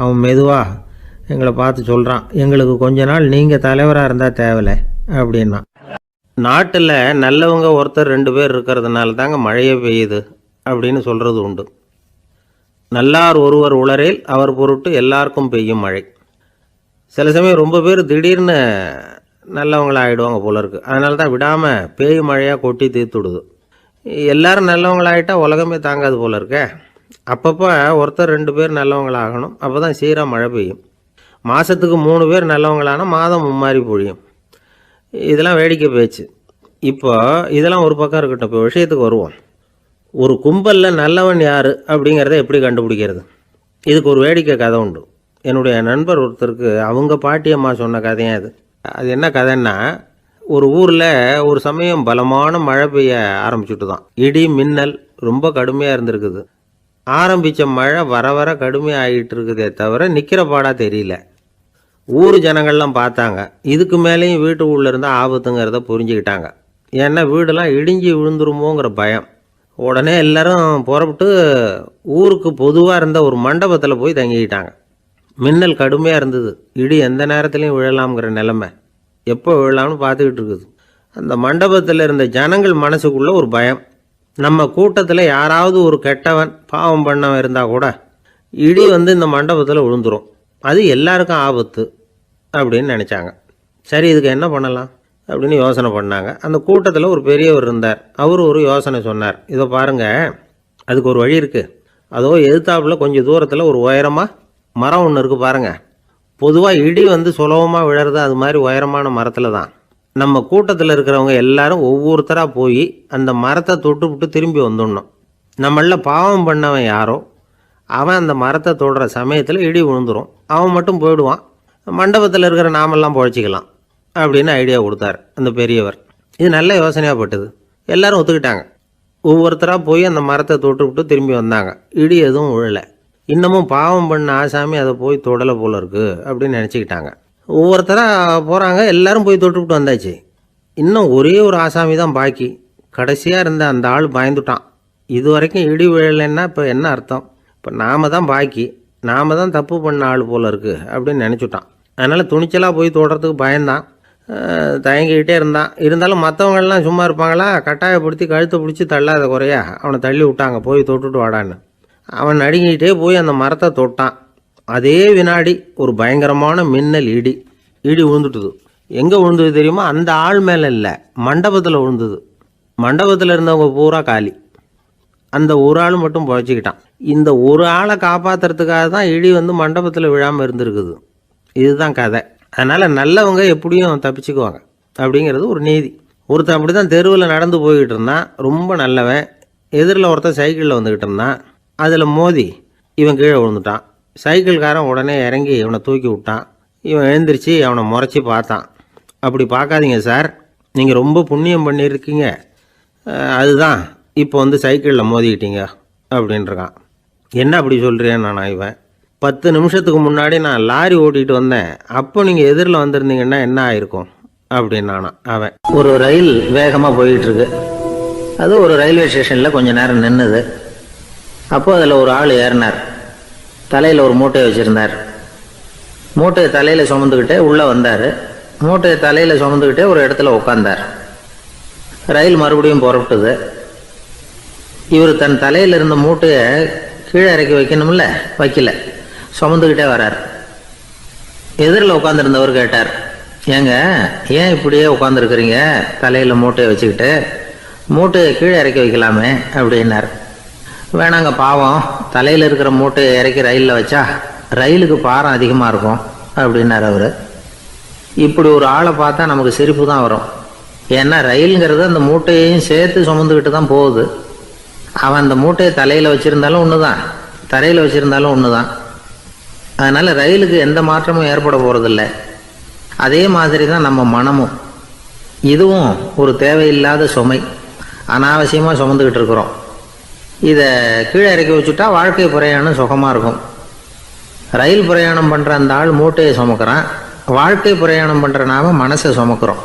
அவன் மெதுவாக எங்களை பார்த்து சொல்கிறான், எங்களுக்கு கொஞ்ச நாள் நீங்கள் தலைவராக இருந்தால் தேவலை அப்படின்னா. நாட்டில் நல்லவங்க ஒருத்தர் 2 பேர் இருக்கிறதுனால தாங்க மழையே பெய்யுது அப்படின்னு சொல்கிறது உண்டு. நல்லார் ஒருவர் உளரேல் அவர் பொருட்டு எல்லாருக்கும் பெய்யும் மழை. சில சமயம் ரொம்ப பேர் திடீர்னு நல்லவங்களாகிடுவாங்க போல இருக்குது. அதனால தான் விடாமல் பேய் மழையாக கொட்டி தீர்த்துடுது. எல்லாரும் நல்லவங்களாகிட்டா உலகமே தாங்காது போல இருக்க. அப்பப்போ ஒருத்தர் 2 பேர் நல்லவங்களாகணும், அப்போ தான் சீராக மழை பெய்யும். மாதத்துக்கு 3 பேர் நல்லவங்களானா மாதம் மும்மாரி பொழியும். இதெல்லாம் வேடிக்கை பேச்சு. இப்போ இதெல்லாம் ஒரு பக்கம் இருக்கட்டும், இப்போ விஷயத்துக்கு வருவோம். ஒரு கும்பலில் நல்லவன் யார் அப்படிங்கிறத எப்படி கண்டுபிடிக்கிறது? இதுக்கு ஒரு வேடிக்கை கதை உண்டு. என்னுடைய நண்பர் ஒருத்தருக்கு அவங்க பாட்டியம்மா சொன்ன கதையாக அது. அது என்ன கதைன்னா, ஒரு ஊரில் ஒரு சமயம் பலமான மழை பெய்ய ஆரம்பிச்சுட்டு தான். இடி மின்னல் ரொம்ப கடுமையாக இருந்திருக்குது. ஆரம்பித்த மழை வர வர கடுமையாக ஆகிட்டு இருக்குதே தவிர நிற்கிற பாடாக தெரியல. ஊர் ஜனங்கள்லாம் பார்த்தாங்க. இதுக்கு மேலேயும் வீட்டு உள்ளே இருந்தால் ஆபத்துங்கிறத புரிஞ்சுக்கிட்டாங்க. ஏன்னா வீடெல்லாம் இடிஞ்சு விழுந்துருமோங்கிற பயம். உடனே எல்லாரும் புறப்பட்டு ஊருக்கு பொதுவாக இருந்த ஒரு மண்டபத்தில் போய் தங்கிக்கிட்டாங்க. மின்னல் கடுமையாக இருந்தது. இடி எந்த நேரத்துலையும் விழலாம்ங்கிற நிலைமை. எப்போ விழலாம்னு பார்த்துக்கிட்டு இருக்குது. அந்த மண்டபத்தில் இருந்த ஜனங்கள் மனசுக்குள்ளே ஒரு பயம். நம்ம கூட்டத்தில் யாராவது ஒரு கெட்டவன் பாவம் பண்ணவன் இருந்தால் கூட இடி இந்த மண்டபத்தில் விழுந்துரும், அது எல்லாருக்கும் ஆபத்து அப்படின்னு நினச்சாங்க. சரி, இதுக்கு என்ன பண்ணலாம் அப்படின்னு யோசனை பண்ணாங்க. அந்த கூட்டத்தில் ஒரு பெரியவர் இருந்தார். அவர் ஒரு யோசனை சொன்னார். இதோ பாருங்கள், அதுக்கு ஒரு வழி இருக்குது. அதோ எதிர்த்தாப்பில் கொஞ்சம் தூரத்தில் ஒரு உயரமாக மரம் ஒன்று இருக்குது பாருங்கள். பொதுவாக இடி சுலபமாக விழறது அது மாதிரி உயரமான மரத்தில் தான். நம்ம கூட்டத்தில் இருக்கிறவங்க எல்லாரும் ஒவ்வொருத்தராக போய் அந்த மரத்தை தொட்டுவிட்டு திரும்பி வந்துடணும். நம்மள பாவம் பண்ணவன் யாரோ அவன் அந்த மரத்தை தொடுற சமயத்தில் இடி விழுந்துடும், அவன் மட்டும் போயிடுவான், மண்டபத்தில் இருக்கிற நாமெல்லாம் பொழைச்சிக்கலாம் அப்படின்னு ஐடியா கொடுத்தார் அந்த பெரியவர். இது நல்ல யோசனையாக பட்டது. எல்லாரும் ஒத்துக்கிட்டாங்க. ஒவ்வொருத்தராக போய் அந்த மரத்தை தொட்டுவிட்டு திரும்பி வந்தாங்க. இடி எதுவும் விழலை. இன்னமும் பாவம் பண்ண ஆசாமி அதை போய் தொடலை போல இருக்குது அப்படின்னு நினச்சிக்கிட்டாங்க. ஒவ்வொருத்தராக போகிறாங்க, எல்லாரும் போய் தொட்டுவிட்டு வந்தாச்சு. இன்னும் ஒரே ஒரு ஆசாமி தான் பாக்கி. கடைசியாக இருந்த அந்த ஆள் பயந்துட்டான். இது வரைக்கும் இடி விழலைன்னா இப்போ என்ன அர்த்தம்? இப்போ நாம் தான் பாக்கி, நாம் தான் தப்பு பண்ண ஆள் போல இருக்குது அப்படின்னு நினச்சிட்டான். அதனால் துணிச்சலாக போய் தொடுறதுக்கு பயந்தான், தயங்கிக்கிட்டே இருந்தான். இருந்தாலும் மற்றவங்கள்லாம் சும்மா இருப்பாங்களா? கட்டாயப்படுத்தி கழுத்தை பிடிச்சி தள்ளாத குறையா அவனை தள்ளி விட்டாங்க, போய் தொட்டுட்டு வாடான்னு. அவன் நடுங்கிட்டே போய் அந்த மரத்தை தொட்டான். அதே வினாடி ஒரு பயங்கரமான மின்னல் இடி விழுந்துட்டுது. எங்கே விழுந்தது தெரியுமா? அந்த ஆள் மேலே இல்லை, மண்டபத்தில் விழுந்தது. மண்டபத்தில் இருந்தவங்க பூரா காலி. அந்த ஒரு ஆள் மட்டும் பொழைச்சிக்கிட்டான். இந்த ஒரு ஆளை காப்பாற்றுறதுக்காக தான் இடி மண்டபத்தில் விழாமல் இருந்திருக்குது. இதுதான் கதை. அதனால் நல்லவங்க எப்படியும் தப்பிச்சுக்குவாங்க அப்படிங்கிறது ஒரு நீதி. ஒருத்தன் அப்படி தான் தெருவில் நடந்து போய்கிட்டு இருந்தான், ரொம்ப நல்லவன். எதிரில் ஒருத்தன் சைக்கிளில் வந்துக்கிட்டு இருந்தான். அதில் மோதி இவன் கீழே விழுந்துட்டான். சைக்கிள்காரன் உடனே இறங்கி இவனை தூக்கி விட்டான். இவன் எழுந்திரிச்சு அவனை முறைச்சி பார்த்தான். அப்படி பார்க்காதீங்க சார், நீங்கள் ரொம்ப புண்ணியம் பண்ணியிருக்கீங்க, அதுதான் இப்போ சைக்கிளில் மோதிக்கிட்டீங்க அப்படின்றான். என்ன அப்படி சொல்கிறேன் நான்? இவன் 10 நிமிஷத்துக்கு முன்னாடி நான் லாரி ஓட்டிகிட்டு வந்தேன், அப்போ நீங்கள் எதிரில் வந்திருந்தீங்கன்னா என்ன ஆயிருக்கும் அப்படின்னானா அவன்.
ஒரு ரயில் வேகமாக போயிட்டுருக்கு. அது ஒரு ரயில்வே ஸ்டேஷனில் கொஞ்சம் நேரம் நின்றுது. அப்போ அதில் ஒரு ஆள் ஏறினார். தலையில் ஒரு மூட்டையை வச்சுருந்தார். மூட்டையை தலையில் சுமந்துக்கிட்டே உள்ளே வந்தார். மூட்டையை தலையில் சுமந்துக்கிட்டே ஒரு இடத்துல உட்காந்தார். ரயில் மறுபடியும் புறப்பட்டுது. இவர் தன் தலையில் இருந்த மூட்டையை கீழே இறக்கி வைக்கணும்ல, வைக்கல, சுமந்துக்கிட்டே வரார். எதிரில் உட்காந்துருந்தவர் கேட்டார், ஏங்க ஏன் இப்படியே உட்காந்துருக்குறீங்க தலையில் மூட்டையை வச்சுக்கிட்டு? மூட்டையை கீழே இறக்கி வைக்கலாமே அப்படின்னார். வேணாங்க, பாவம், தலையில் இருக்கிற மூட்டையை இறக்கி ரயிலில் வச்சா ரயிலுக்கு பாரம் அதிகமாக இருக்கும் அப்படின்னார் அவர். இப்படி ஒரு ஆளை பார்த்தா நமக்கு சிரிப்பு தான் வரும். ஏன்னா ரயிலுங்கிறது அந்த மூட்டையையும் சேர்த்து சுமந்துக்கிட்டு தான் போகுது. அவன் அந்த மூட்டையை தலையில் வச்சுருந்தாலும் ஒன்று தான், தரையில் வச்சுருந்தாலும் ஒன்று தான். அதனால் ரயிலுக்கு எந்த மாற்றமும் ஏற்பட போகிறதில்ல. அதே மாதிரி தான் நம்ம மனமும். இதுவும் ஒரு தேவையில்லாத சுமை, அனாவசியமாக சுமந்துக்கிட்டு இருக்கிறோம். இதை கீழே இறக்கி வச்சுட்டா வாழ்க்கை பிரயாணம் சுகமாக இருக்கும். ரயில் பிரயாணம் பண்ணுற அந்த ஆள் மூட்டையை சுமக்கிறான், வாழ்க்கை பிரயாணம் பண்ணுற நாம மனசை சுமக்கிறோம்.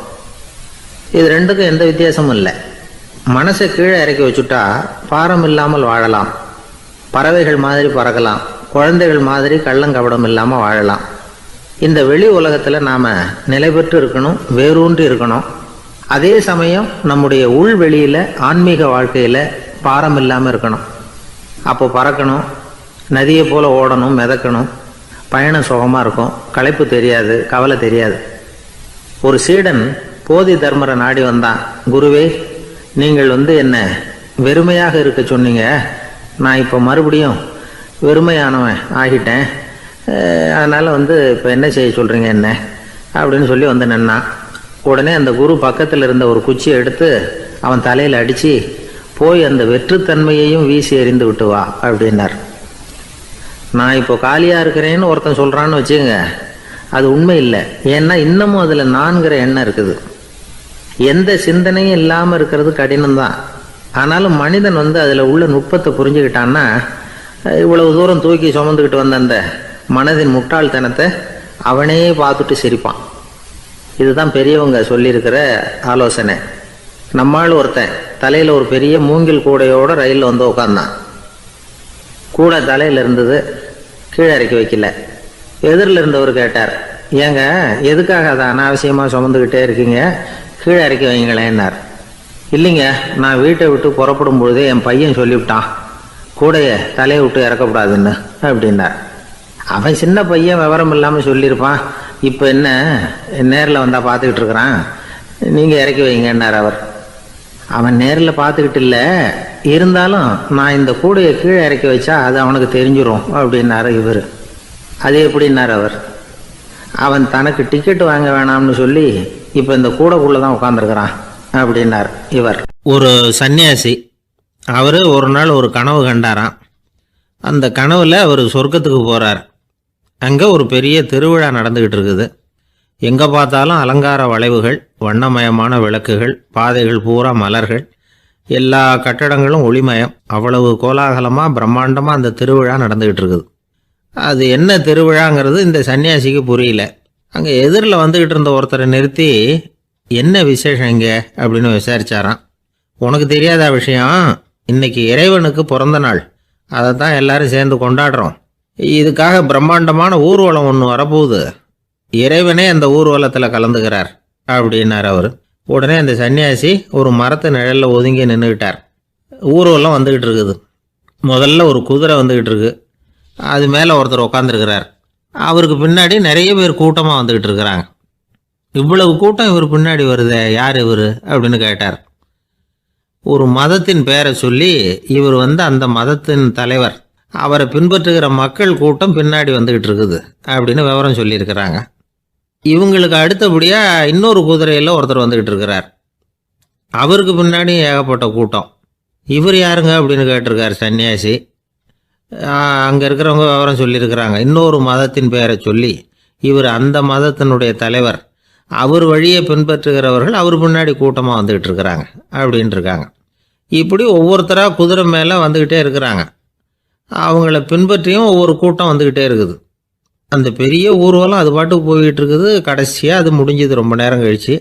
இது ரெண்டுக்கும் எந்த வித்தியாசமும் இல்லை. மனசை கீழே இறக்கி வச்சுட்டா பாரம் இல்லாமல் வாழலாம், பறவைகள் மாதிரி பறக்கலாம், குழந்தைகள் மாதிரி கள்ளங்கபடம் இல்லாமல் வாழலாம். இந்த வெளி உலகத்தில் நாம் நிலை பெற்று இருக்கணும், வேரூன்றி இருக்கணும். அதே சமயம் நம்முடைய உள்வெளியில் ஆன்மீக வாழ்க்கையில் பாரம் இல்லாமல் இருக்கணும். அப்போ பறக்கணும், நதியை போல் ஓடணும், மிதக்கணும். பயணம் சுகமாக இருக்கும், களைப்பு தெரியாது, கவலை தெரியாது. ஒரு சீடன் போதி தர்மரை நாடி வந்தான். குருவே, நீங்கள் என்ன வெறுமையாக இருக்க சொன்னீங்க, நான் இப்போ மறுபடியும் வெறுமையானவன் ஆகிட்டேன், அதனால் இப்போ என்ன செய்ய சொல்கிறீங்க என்ன அப்படின்னு சொல்லி நின்னான். உடனே அந்த குரு பக்கத்தில் இருந்த ஒரு குச்சியை எடுத்து அவன் தலையில் அடித்து, போய் அந்த வெற்றுத்தன்மையையும் வீசி எறிந்து விட்டு வா அப்படின்னார். நான் இப்போ காலியாக இருக்கிறேன்னு ஒருத்தன் சொல்கிறான்னு வச்சுங்க, அது உண்மை இல்லை. ஏன்னா இன்னமும் அதில் நான்கிற எண்ணம் இருக்குது. எந்த சிந்தனையும் இல்லாமல் இருக்கிறது கடினம்தான். ஆனாலும் மனிதன் அதில் உள்ள நுட்பத்தை புரிஞ்சுக்கிட்டான்னா இவ்வளவு தூரம் தூக்கி சுமந்துக்கிட்டு வந்த அந்த மனதின் முட்டாள்தனத்தை அவனே பார்த்துட்டு சிரிப்பான். இதுதான் பெரியவங்க சொல்லியிருக்கிற ஆலோசனை. நம்மால் ஒருத்தன் தலையில் ஒரு பெரிய மூங்கில் கூடையோடு ரயிலில் உட்காந்தான். கூடை தலையில் இருந்தது, கீழே இறக்கி வைக்கல. எதிரில் இருந்தவர் கேட்டார், ஏங்க எதுக்காக அதை அனாவசியமாக சுமந்துக்கிட்டே இருக்கீங்க, கீழே இறக்கி வைங்களேன்னார். இல்லைங்க, நான் வீட்டை விட்டு புறப்படும் பொழுதே என் பையன் சொல்லிவிட்டான், கூடையை தலையை விட்டு இறக்கக்கூடாதுன்னு அப்படின்னார். அவன் சின்ன பையன், விவரம் இல்லாமல் சொல்லியிருப்பான். இப்போ என்ன நேரில் வந்தால் பார்த்துக்கிட்டு இருக்கிறான், நீங்கள் இறக்கி வைங்கன்னார் அவர். அவன் நேரில் பார்த்துக்கிட்டு இல்லை, இருந்தாலும் நான் இந்த கூடையை கீழே இறக்கி வச்சா அது அவனுக்கு தெரிஞ்சிடும் அப்படின்னாரு இவர். அது எப்படின்னார் அவர். அவன் தனக்கு டிக்கெட் வாங்க வேணாம்னு சொல்லி இப்போ இந்த கூடைக்குள்ளே தான் உட்காந்துருக்கிறான் அப்படின்னார் இவர். ஒரு சன்னியாசி, அவர் ஒரு நாள் ஒரு கனவு கண்டாராம். அந்த கனவில் அவர் சொர்க்கத்துக்கு போகிறார். அங்கே ஒரு பெரிய திருவிழா நடந்துக்கிட்டு இருக்குது. எங்கே பார்த்தாலும் அலங்கார வளைவுகள், வண்ணமயமான விளக்குகள், பாதைகள் பூரா மலர்கள், எல்லா கட்டடங்களும் ஒளிமயம். அவ்வளவு கோலாகலமாக பிரம்மாண்டமாக அந்த திருவிழா நடந்துக்கிட்டு இருக்குது. அது என்ன திருவிழாங்கிறது இந்த சன்னியாசிக்கு புரியல. அங்கே எதிரில் வந்துக்கிட்டு இருந்த ஒருத்தரை நிறுத்தி, என்ன விசேஷம் இங்கே அப்படின்னு விசாரிச்சாராம். உனக்கு தெரியாத விஷயம், இன்னைக்கு இறைவனுக்கு பிறந்த நாள், அதை தான் எல்லாரும் சேர்ந்து கொண்டாடுறோம். இதுக்காக பிரம்மாண்டமான ஊர்வலம் ஒன்று வரப்போகுது, இறைவனே அந்த ஊர்வலத்தில் கலந்துக்கிறார் அப்படின்னார் அவர். உடனே அந்த சன்னியாசி ஒரு மரத்து நிழலில் ஒதுங்கி நின்றுக்கிட்டார். ஊர்வலம் வந்துக்கிட்டு இருக்குது. முதல்ல ஒரு குதிரை வந்துக்கிட்டு இருக்கு, அது மேலே ஒருத்தர் உட்காந்துருக்கிறார். அவருக்கு பின்னாடி நிறைய பேர் கூட்டமாக வந்துக்கிட்டு இருக்கிறாங்க. இவ்வளவு கூட்டம் இவர் பின்னாடி வருதே, யார் இவர் அப்படின்னு கேட்டார். ஒரு மதத்தின் பெயரை சொல்லி இவர் அந்த மதத்தின் தலைவர், அவரை பின்பற்றுகிற மக்கள் கூட்டம் பின்னாடி வந்துக்கிட்டு இருக்குது அப்படின்னு விவரம் சொல்லியிருக்கிறாங்க. இவங்களுக்கு அடுத்தபடியாக இன்னொரு குதிரையில் ஒருத்தர் வந்துக்கிட்டு இருக்கிறார். அவருக்கு பின்னாடி ஏகப்பட்ட கூட்டம். இவர் யாருங்க அப்படின்னு கேட்டிருக்கார் சன்னியாசி. அங்கே இருக்கிறவங்க விவரம் சொல்லியிருக்கிறாங்க. இன்னொரு மதத்தின் பெயரை சொல்லி இவர் அந்த மதத்தினுடைய தலைவர், அவர் வழியை பின்பற்றுகிறவர்கள் அவர் பின்னாடி கூட்டமாக வந்துக்கிட்டு இருக்கிறாங்க அப்படின்ட்டு இருக்காங்க. இப்படி ஒவ்வொருத்தராக குதிரை மேலே வந்துக்கிட்டே இருக்கிறாங்க. அவங்கள பின்பற்றியும் ஒவ்வொரு கூட்டம் வந்துக்கிட்டே இருக்குது. அந்த பெரிய ஊர்வலம் அது பாட்டுக்கு போய்கிட்டு இருக்குது. கடைசியாக அது முடிஞ்சது ரொம்ப நேரம் கழித்து.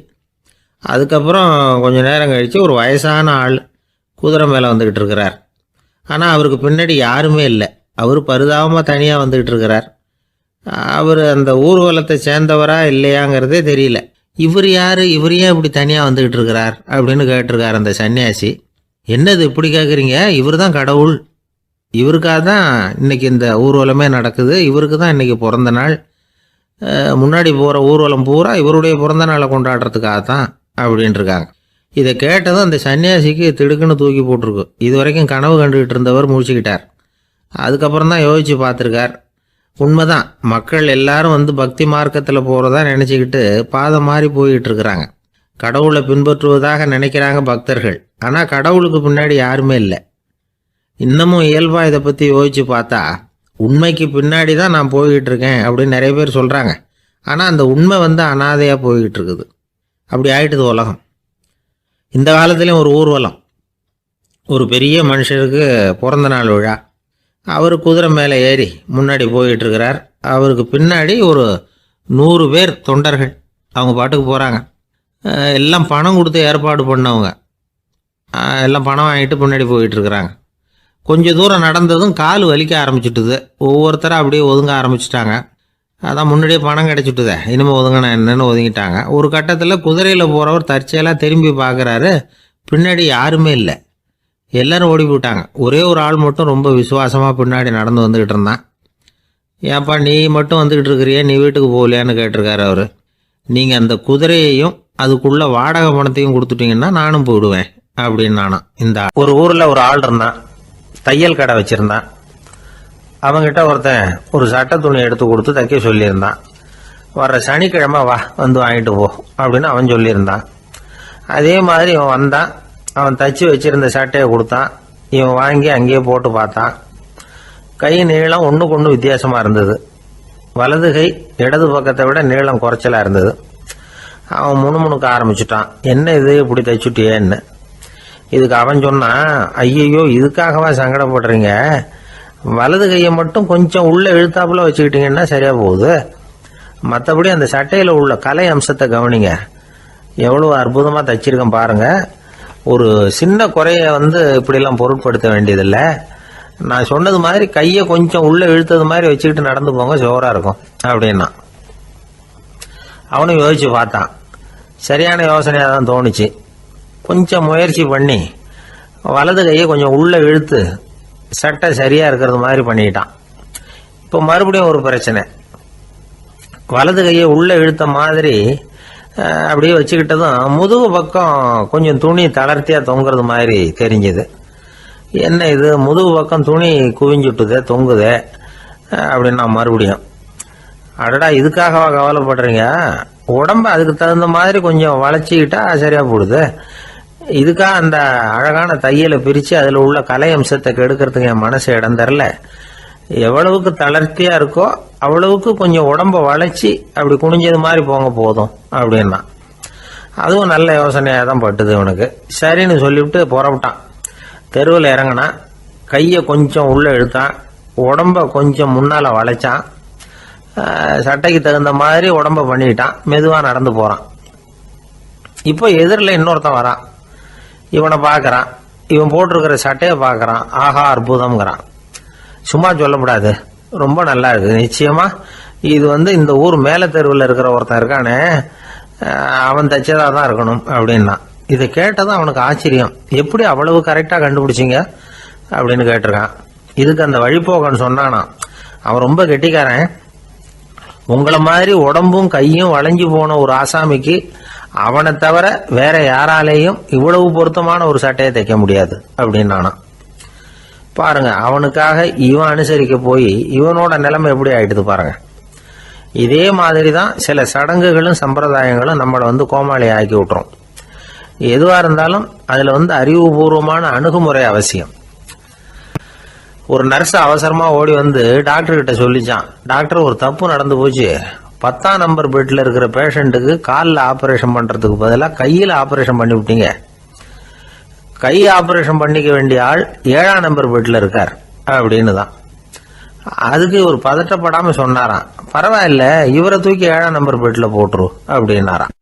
அதுக்கப்புறம் கொஞ்சம் நேரம் கழித்து ஒரு வயசான ஆள் குதிரை மேலே வந்துக்கிட்டு இருக்கிறார். ஆனால் அவருக்கு பின்னாடி யாருமே இல்லை. அவர் பரிதாபமாக தனியாக வந்துக்கிட்டு இருக்கிறார். அவர் அந்த ஊர்வலத்தை சேர்ந்தவரா இல்லையாங்கிறதே தெரியல. இவர் யார், இவர் ஏன் இப்படி தனியாக வந்துக்கிட்டு இருக்கிறார் அப்படின்னு கேட்டிருக்கார் அந்த சன்னியாசி. என்னது இப்படி கேட்குறீங்க, இவர் தான் கடவுள், இவருக்காக தான் இன்றைக்கி இந்த ஊர்வலமே நடக்குது, இவருக்கு தான் இன்றைக்கி பிறந்த நாள், முன்னாடி போகிற ஊர்வலம் பூரா இவருடைய பிறந்த நாளை கொண்டாடுறதுக்காக தான் அப்படின்ட்டுருக்காங்க. இதை கேட்டதும் அந்த சன்னியாசிக்கு திடுக்குன்னு தூக்கி போட்டிருக்கு. இது வரைக்கும் கனவு கண்டுகிட்டு இருந்தவர் முடிச்சுக்கிட்டார். அதுக்கப்புறம் தான் யோசித்து பார்த்துருக்கார்.
உண்மைதான், மக்கள் எல்லாரும் வந்து பக்தி மார்க்கத்தில் போகிறதா நினச்சிக்கிட்டு பாதம் மாறி போயிட்டு இருக்கிறாங்க. கடவுளை பின்பற்றுவதாக நினைக்கிறாங்க பக்தர்கள். ஆனால் கடவுளுக்கு பின்னாடி யாருமே இல்லை. இன்னமும் இயல்பாக இதை பற்றி யோசித்து பார்த்தா உண்மைக்கு பின்னாடி தான் நான் போய்கிட்டு இருக்கேன் அப்படின்னு நிறைய பேர் சொல்கிறாங்க. ஆனால் அந்த உண்மை வந்து அனாதையாக போய்கிட்டு இருக்குது. அப்படி ஆயிட்டுது உலகம். இந்த காலத்துலேயும் ஒரு ஊர்வலம். ஒரு பெரிய மனுஷருக்கு பிறந்த நாள் விழா. அவர் குதிரை மேலே ஏறி முன்னாடி போயிட்டுருக்கிறார். அவருக்கு பின்னாடி ஒரு 100 பேர் தொண்டர்கள். அவங்க பாட்டுக்கு போகிறாங்க. எல்லாம் பணம் கொடுத்து ஏற்பாடு பண்ணவங்க. எல்லாம் பணம் வாங்கிட்டு முன்னாடி போயிட்டுருக்குறாங்க. கொஞ்சம் தூரம் நடந்ததும் கால் வலிக்க ஆரம்பிச்சுட்டுது. ஒவ்வொருத்தராக அப்படியே ஒதுங்க ஆரம்பிச்சிட்டாங்க. அதான் முன்னாடியே பணம் கிடச்சிட்டுதே, இனிமேல் ஒதுங்கினா என்னன்னு ஒதுங்கிட்டாங்க. ஒரு கட்டத்தில் குதிரையில் போகிறவர் தற்செயலாக திரும்பி பார்க்குறாரு. பின்னாடி யாருமே இல்லை. எல்லோரும் ஓடி போயிட்டாங்க. ஒரே ஒரு ஆள் மட்டும் ரொம்ப விசுவாசமாக பின்னாடி நடந்து வந்துக்கிட்டு இருந்தான். ஏன்ப்பா நீ மட்டும் வந்துக்கிட்டு இருக்கிறியே, நீ வீட்டுக்கு போகலையான்னு கேட்டிருக்காரு அவர். நீங்கள் அந்த குதிரையையும் அதுக்குள்ளே வாடகை பணத்தையும் கொடுத்துட்டீங்கன்னா நானும் போயிடுவேன் அப்படின்னு நானும். இந்த ஒரு ஊரில் ஒரு ஆள் இருந்தான். தையல் கடை வச்சுருந்தான். அவங்ககிட்ட ஒருத்தன் ஒரு சட்டை துணி எடுத்து கொடுத்து தைக்க சொல்லியிருந்தான். வர்ற சனிக்கிழமை வா வந்து வாங்கிட்டு போ அப்படின்னு அவன் சொல்லியிருந்தான். அதே மாதிரி இவன் வந்தான். அவன் தச்சு வச்சிருந்த சட்டையை கொடுத்தான். இவன் வாங்கி அங்கேயே போட்டு பார்த்தான். கை நீளம் ஒன்றுக்கு ஒன்று வித்தியாசமாக இருந்தது. வலது கை இடது பக்கத்தை விட நீளம் குறைச்சலாக இருந்தது. அவன் முணுமுணுக்க ஆரம்பிச்சுட்டான். என்ன இது இப்படி தைச்சுட்டியேன்னு. இதுக்கு அவன் சொன்னான், ஐயையோ இதுக்காகவா சங்கடப்படுறீங்க, வலது கையை மட்டும் கொஞ்சம் உள்ளே இழுத்தாப்புல வச்சுக்கிட்டீங்கன்னா சரியாக போகுது. மற்றபடி அந்த சட்டையில் உள்ள கலை அம்சத்தை கவனிங்க, எவ்வளோ அற்புதமாக தைச்சிருக்கேன் பாருங்கள். ஒரு சின்ன குறைய வந்து இப்படிலாம் பொருட்படுத்த வேண்டியதில்லை. நான் சொன்னது மாதிரி கையை கொஞ்சம் உள்ளே இழுத்தது மாதிரி வச்சுக்கிட்டு நடந்து போங்க, ஜோராக இருக்கும் அப்படின்னா. அவனும் யோசிச்சு பார்த்தான். சரியான யோசனையாக தான் தோணுச்சு. கொஞ்சம் முயற்சி பண்ணி வலது கையை கொஞ்சம் உள்ளே இழுத்து சட்டை சரியாக இருக்கிறது மாதிரி பண்ணிக்கிட்டான். இப்போ மறுபடியும் ஒரு பிரச்சனை. வலது கையை உள்ளே இழுத்த மாதிரி அப்படியே வச்சுக்கிட்டதும் முதுகு பக்கம் கொஞ்சம் துணி தளர்த்தியாக தொங்குறது மாதிரி தெரிஞ்சுது. என்ன இது முதுகு பக்கம் துணி குவிஞ்சுட்டுதே, தொங்குதே அப்படின்னா மறுபடியும், அடடா இதுக்காகவா கவலைப்படுறீங்க, உடம்ப அதுக்கு தகுந்த மாதிரி கொஞ்சம் வளைச்சிக்கிட்டா சரியாக போடுது. இதுக்காக அந்த அழகான தையலை பிரித்து அதில் உள்ள கலை அம்சத்தை கெடுக்கிறதுக்கு என் மனசு இடம் தரல. எவ்வளவுக்கு தளர்த்தியாக இருக்கோ அவ்வளவுக்கு கொஞ்சம் உடம்ப வளைச்சி அப்படி குனிஞ்சது மாதிரி போங்க போதும் அப்படின்னா. அதுவும் நல்ல யோசனையாக தான் பட்டுது இவனுக்கு. சரின்னு சொல்லிவிட்டு புறப்பட்டான். தெருவில் இறங்கினான். கையை கொஞ்சம் உள்ளே இழுத்தான். உடம்ப கொஞ்சம் முன்னால் வளைச்சான். சட்டைக்கு தகுந்த மாதிரி உடம்ப பண்ணிக்கிட்டான். மெதுவாக நடந்து போகிறான். இப்போ எதிரில் இன்னொருத்தன் வரான். இவனை பார்க்குறான். இவன் போட்டிருக்கிற சட்டையை பார்க்குறான். ஆஹா அற்புதம்ங்கிறான். சும்மா சொல்லக்கூடாது, ரொம்ப நல்லா இருக்குது. நிச்சயமாக இது வந்து இந்த ஊர் மேலே தெருவில் இருக்கிற ஒருத்தன் இருக்கானே, அவன் தைச்சதாக தான் இருக்கணும் அப்படின்னா. இதை கேட்டதான் அவனுக்கு ஆச்சரியம். எப்படி அவ்வளவு கரெக்டாக கண்டுபிடிச்சிங்க அப்படின்னு கேட்டிருக்கான். இதுக்கு அந்த வழிபோகன்னு சொன்னானா, அவன் ரொம்ப கெட்டிக்காரன். உங்களை மாதிரி உடம்பும் கையும் வளைஞ்சு போன ஒரு ஆசாமிக்கு அவனை தவிர வேற யாராலேயும் இவ்வளவு பொருத்தமான ஒரு சட்டையை தைக்க முடியாது அப்படின்னானா. பாருங்க, அவனுக்காக இவன் அனுசரிக்க போய் இவனோட நிலைமை எப்படி ஆயிடுது பாருங்க. இதே மாதிரி தான் சில சடங்குகளும் சம்பிரதாயங்களும் நம்மளை வந்து கோமாளி ஆக்கி விட்டுரும். எதுவாக இருந்தாலும் அதில் வந்து அறிவுபூர்வமான அணுகுமுறை அவசியம். ஒரு நர்ஸ் அவசரமாக ஓடி வந்து டாக்டர்கிட்ட சொல்லிச்சான், டாக்டர் ஒரு தப்பு நடந்து போச்சு, 10ஆம் நம்பர் பெட்டில் இருக்கிற பேஷண்ட்டுக்கு காலில் ஆப்ரேஷன் பண்ணுறதுக்கு பதிலாக கையில் ஆப்ரேஷன் பண்ணி விட்டீங்க. கை ஆப்ரேஷன் பண்ணிக்க வேண்டிய ஆள் 7ஆம் நம்பர் பெட்டில் இருக்கார் அப்படின்னு தான். அதுக்கு ஒரு பதட்டப்படாமல் சொன்னாராம், பரவாயில்ல இவரை தூக்கி 7ஆம் நம்பர் பெட்டில் போட்டுரு அப்படின்னாராம்.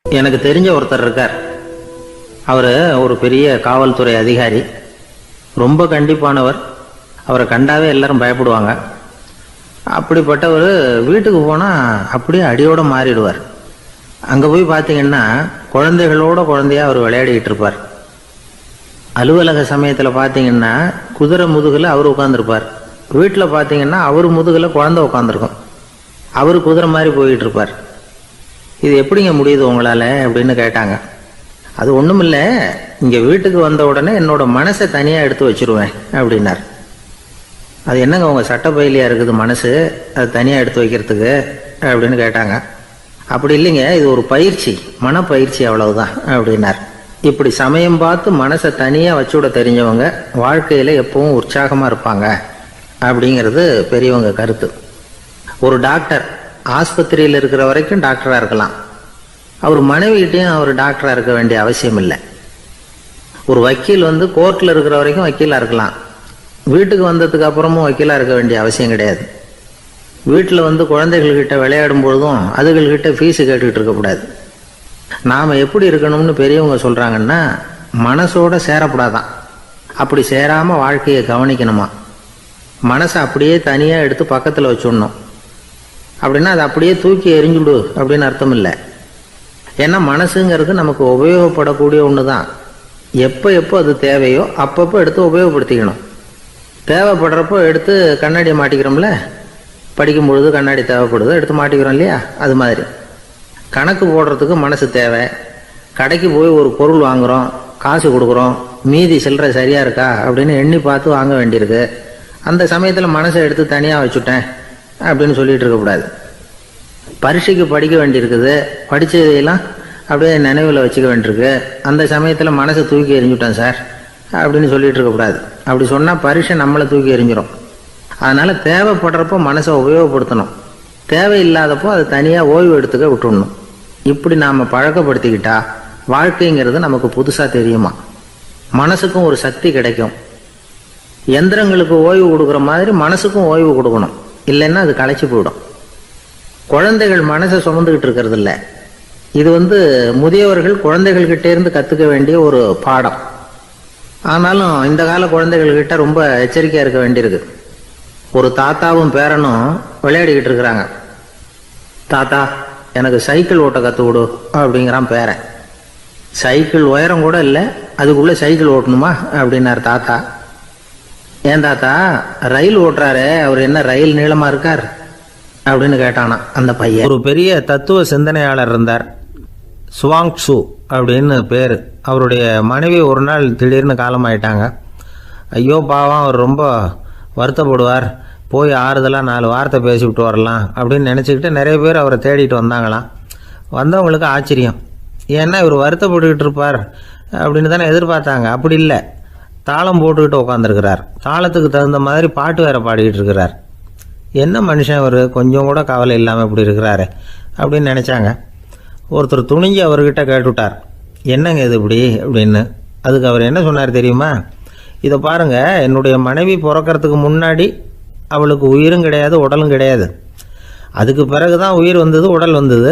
எனக்கு தெரிஞ்ச ஒருத்தர் இருக்கார். அவர் ஒரு பெரிய காவல்துறை அதிகாரி, ரொம்ப கண்டிப்பானவர். அவரை கண்டாவே எல்லாரும் பயப்படுவாங்க. அப்படிப்பட்டவர் வீட்டுக்கு போனால் அப்படியே அடியோடு மாறிடுவார். அங்கே போய் பார்த்தீங்கன்னா குழந்தைகளோட குழந்தையாக அவர் விளையாடிக்கிட்டு இருப்பார். அலுவலக சமயத்தில் பார்த்தீங்கன்னா குதிரை முதுகில் அவர் உட்காந்துருப்பார். வீட்டில் பார்த்தீங்கன்னா அவர் முதுகில் குழந்தை உட்காந்துருக்கும். அவர் குதிரை மாதிரி போயிட்டு இருப்பார். இது எப்படிங்க முடியுது உங்களால் அப்படின்னு கேட்டாங்க. அது ஒன்றுமில்லை, இங்கே வீட்டுக்கு வந்த உடனே என்னோட மனசை தனியாக எடுத்து வச்சிருவேன் அப்படின்னார். அது என்னங்க உங்கள் சட்டப்பையிலையா இருக்குது மனசு, அது தனியாக எடுத்து வைக்கிறதுக்கு அப்படின்னு கேட்டாங்க. அப்படி இல்லைங்க, இது ஒரு பயிற்சி, மனப்பயிற்சி, அவ்வளவுதான் அப்படின்னார். இப்படி சமயம் பார்த்து மனசை தனியாக வச்சுவிட தெரிஞ்சவங்க வாழ்க்கையில் எப்பவும் உற்சாகமாக இருப்பாங்க அப்படிங்கிறது பெரியவங்க கருத்து. ஒரு டாக்டர் ஆஸ்பத்திரியில் இருக்கிற வரைக்கும் டாக்டராக இருக்கலாம், அவர் மனைவிகிட்டையும் அவர் டாக்டராக இருக்க வேண்டிய அவசியம் இல்லை. ஒரு வக்கீல் கோர்ட்டில் இருக்கிற வரைக்கும் வக்கீலாக இருக்கலாம், வீட்டுக்கு வந்ததுக்கு அப்புறமும் வக்கீலாக இருக்க வேண்டிய அவசியம் கிடையாது. வீட்டில் குழந்தைகள்கிட்ட விளையாடும் பொழுதும் அதுகள்கிட்ட ஃபீஸு கேட்டுக்கிட்டு இருக்கக்கூடாது. நாம் எப்படி இருக்கணும்னு பெரியவங்க சொல்கிறாங்கன்னா, மனசோட சேரக்கூடாதான், அப்படி சேராமல் வாழ்க்கையை கவனிக்கணுமா. மனசை அப்படியே தனியாக எடுத்து பக்கத்தில் வச்சுடணும். அப்படின்னா அதை அப்படியே தூக்கி எறிஞ்சுடு அப்படின்னு அர்த்தம் இல்லை. ஏன்னா மனசுங்கிறது நமக்கு உபயோகப்படக்கூடிய ஒன்று தான். எப்போ எப்போ அது தேவையோ அப்பப்போ எடுத்து உபயோகப்படுத்திக்கணும். தேவைப்படுறப்போ எடுத்து கண்ணாடியை மாட்டிக்கிறோம்ல, படிக்கும் பொழுது கண்ணாடி தேவைப்படுது, எடுத்து மாட்டிக்கிறோம் இல்லையா, அது மாதிரி கணக்கு போடுறதுக்கு மனசு தேவை. கடைக்கு போய் ஒரு பொருள் வாங்குகிறோம், காசு கொடுக்குறோம், மீதி சில்லறை சரியாக இருக்கா அப்படின்னு எண்ணி பார்த்து வாங்க வேண்டியிருக்கு. அந்த சமயத்தில் மனசை எடுத்து தனியாக வச்சுட்டேன் அப்படின்னு சொல்லிகிட்டு இருக்கக்கூடாது. பரீட்சைக்கு படிக்க வேண்டியிருக்குது, படித்ததையெல்லாம் அப்படியே நினைவில் வச்சுக்க வேண்டியிருக்கு, அந்த சமயத்தில் மனசை தூக்கி எறிஞ்சுட்டேன் சார் அப்படின்னு சொல்லிகிட்டு இருக்கக்கூடாது. அப்படி சொன்னால் பரீட்சை நம்மளை தூக்கி எறிஞ்சிடும். அதனால் தேவைப்படுறப்போ மனசை உபயோகப்படுத்தணும், தேவையில்லாதப்போ அதை தனியாக ஓய்வு எடுத்துக்க விட்டுடணும். இப்படி நாம் பழக்கப்படுத்திக்கிட்டா வாழ்க்கைங்கிறது நமக்கு புதுசாக தெரியுமா. மனசுக்கும் ஒரு சக்தி கிடைக்கும். எந்திரங்களுக்கு ஓய்வு கொடுக்குற மாதிரி மனசுக்கும் ஓய்வு கொடுக்கணும், இல்லைன்னா அது களைச்சி போயிடும். குழந்தைகள் மனசை சுமந்துக்கிட்டு இருக்கிறது இல்லை. இது முதியவர்கள் குழந்தைகள்கிட்டேருந்து கற்றுக்க வேண்டிய ஒரு பாடம். ஆனாலும் இந்த கால குழந்தைகள்கிட்ட ரொம்ப எச்சரிக்கையாக இருக்க வேண்டியிருக்கு. ஒரு தாத்தாவும் பேரனும் விளையாடிக்கிட்டு இருக்கிறாங்க. தாத்தா, எனக்கு சைக்கிள் ஓட்ட கற்று விடு அப்படிங்கிறான் பேரன். சைக்கிள் உயரம் கூட இல்லை, அதுக்குள்ளே சைக்கிள் ஓட்டணுமா அப்படின்னார் தாத்தா. ஏன் தாத்தா, ரயில் ஓட்டுறாரு, அவர் என்ன ரயில் நீளமாக இருக்கார் அப்படின்னு கேட்டானா அந்த பையன். ஒரு பெரிய தத்துவ சிந்தனையாளர் இருந்தார், சுவாங் சு அப்படின்னு பேர். அவருடைய மனைவி ஒரு நாள் திடீர்னு காலமாயிட்டாங்க. ஐயோ பாவம், அவர் ரொம்ப வருத்தப்படுவார், போய் ஆறுதலாக 4 வார்த்தை பேசிவிட்டு வரலாம் அப்படின்னு நினச்சிக்கிட்டு நிறைய பேர் அவரை தேடிட்டு வந்தாங்களாம். வந்தவங்களுக்கு ஆச்சரியம், ஏன்னா இவர் வருத்தப்பட்டுக்கிட்டு இருப்பார் அப்படின்னு தானே எதிர்பார்த்தாங்க. அப்படி இல்லை, தாளம் போட்டுக்கிட்டு உட்காந்துருக்கிறார், தாளத்துக்கு தகுந்த மாதிரி பாட்டு வேறு பாடிக்கிட்டு இருக்கிறார். என்ன மனுஷன் அவர், கொஞ்சம் கூட கவலை இல்லாமல் இப்படி இருக்கிறாரு அப்படின்னு நினச்சாங்க. ஒருத்தர் துணிஞ்சு அவர்கிட்ட கேட்டுவிட்டார், என்னங்க இது இப்படி அப்படின்னு. அதுக்கு அவர் என்ன சொன்னார் தெரியுமா? இதை பாருங்கள், என்னுடைய மனைவி பிறக்கிறதுக்கு முன்னாடி அவளுக்கு உயிரும் கிடையாது, உடலும் கிடையாது. அதுக்கு பிறகு தான் உயிர் வந்தது, உடல் வந்தது,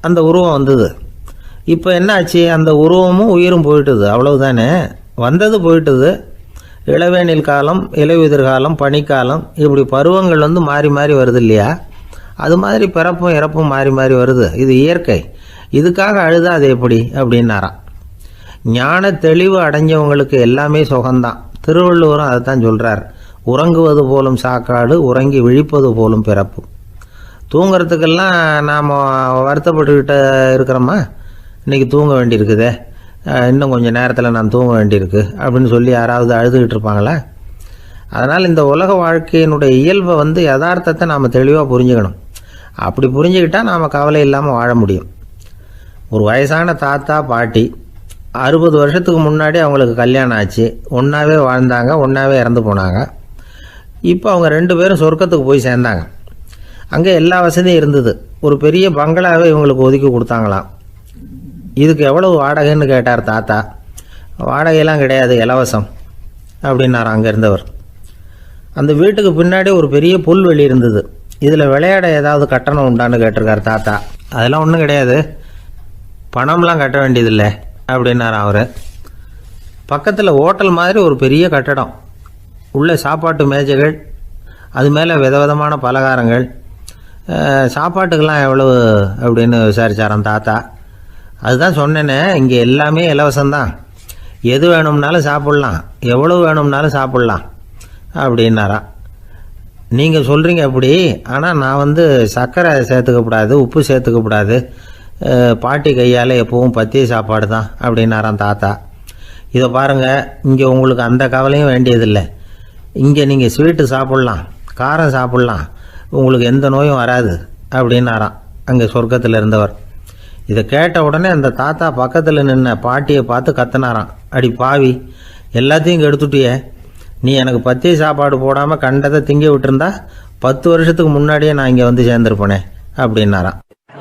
அந்த உருவம் வந்தது. இப்போ என்ன ஆச்சு, அந்த உருவமும் உயிரும் போயிட்டுது, அவ்வளவுதானே. வந்தது போயிட்டுது. இளவேனில் காலம், இலையுதிர் காலம், பனிக்காலம், இப்படி பருவங்கள் மாறி மாறி வருது இல்லையா. அது மாதிரி பிறப்பும் இறப்பும் மாறி மாறி வருது, இது இயற்கை. இதுக்காக அழுதா அது எப்படி அப்படின்னாராம். ஞான தெளிவு அடைஞ்சவங்களுக்கு எல்லாமே சுகம்தான். திருவள்ளுவரும் அதை தான் சொல்கிறார், உறங்குவது போலும் சாக்காடு, உறங்கி விழிப்பது போலும் பிறப்பு. தூங்கிறதுக்கெல்லாம் நாம் வருத்தப்பட்டுக்கிட்ட இருக்கிறோமா, இன்றைக்கி தூங்க வேண்டியிருக்குதே, இன்னும் கொஞ்சம் நேரத்தில் நான் தூங்க வேண்டியிருக்கு அப்படின்னு சொல்லி யாராவது அழுதுகிட்டு இருப்பாங்களா? அதனால் இந்த உலக வாழ்க்கையினுடைய இயல்பை யதார்த்தத்தை நாம் தெளிவாக புரிஞ்சுக்கணும். அப்படி புரிஞ்சுக்கிட்டால் நாம் கவலை இல்லாமல் வாழ முடியும். ஒரு வயசான தாத்தா பாட்டி 60 வருஷத்துக்கு முன்னாடி அவங்களுக்கு கல்யாணம் ஆச்சு, ஒன்றாவே வாழ்ந்தாங்க, ஒன்றாவே இறந்து போனாங்க. இப்போ அவங்க 2 பேரும் சொர்க்கத்துக்கு போய் சேர்ந்தாங்க. அங்கே எல்லா வசதியும் இருந்தது. ஒரு பெரிய பங்களாவே இவங்களுக்கு ஒதுக்கி கொடுத்தாங்களாம். இதுக்கு எவ்வளவு வாடகைன்னு கேட்டார் தாத்தா. வாடகையெல்லாம் கிடையாது, இலவசம் அப்படின்னார் அங்கே இருந்தவர். அந்த வீட்டுக்கு பின்னாடி ஒரு பெரிய புல்வெளி இருந்தது. இதில் விளையாட ஏதாவது கட்டணம் உண்டான்னு கேட்டிருக்கார் தாத்தா. அதெல்லாம் ஒன்றும் கிடையாது, பணம்லாம் கட்ட வேண்டியதில்லை அப்படின்னார் அவர். பக்கத்தில் ஹோட்டல் மாதிரி ஒரு பெரிய கட்டடம், உள்ள சாப்பாட்டு மேஜைகள், அது மேலே விதவிதமான பலகாரங்கள். சாப்பாட்டுக்கெல்லாம் எவ்வளவு அப்படின்னு விசாரித்தாராம் தாத்தா. அதுதான் சொன்னேனே, இங்கே எல்லாமே இலவசம்தான், எது வேணும்னாலும் சாப்பிட்லாம், எவ்வளவு வேணும்னாலும் சாப்பிட்லாம் அப்படின்னாராம். நீங்கள் சொல்கிறீங்க அப்படி, ஆனால் நான் சர்க்கரை சேர்த்துக்கக்கூடாது, உப்பு சேர்த்துக்கக்கூடாது, பாட்டி கையால் எப்பவும் பத்திய சாப்பாடு தான் அப்படின்னாராம் தாத்தா. இதை பாருங்கள், இங்கே உங்களுக்கு அந்த கவலையும் வேண்டியதில்லை.
இங்கே நீங்கள் ஸ்வீட்டு சாப்பிட்லாம், காரம் சாப்பிட்லாம், உங்களுக்கு எந்த நோயும் வராது அப்படின்னாராம் அங்கே சொர்க்கத்தில் இருந்தவர். இதை கேட்ட உடனே அந்த தாத்தா பக்கத்தில் நின்ன பாட்டியை பார்த்து கத்துனாராம், அடி பாவி, எல்லாத்தையும் கெடுத்துட்டியே, நீ எனக்கு பத்திய சாப்பாடு போடாமல் கண்டதை திங்க விட்டுருந்தா 10 வருஷத்துக்கு முன்னாடியே நான் இங்கே வந்து சேர்ந்துருப்பேனே அப்படின்னாராம்.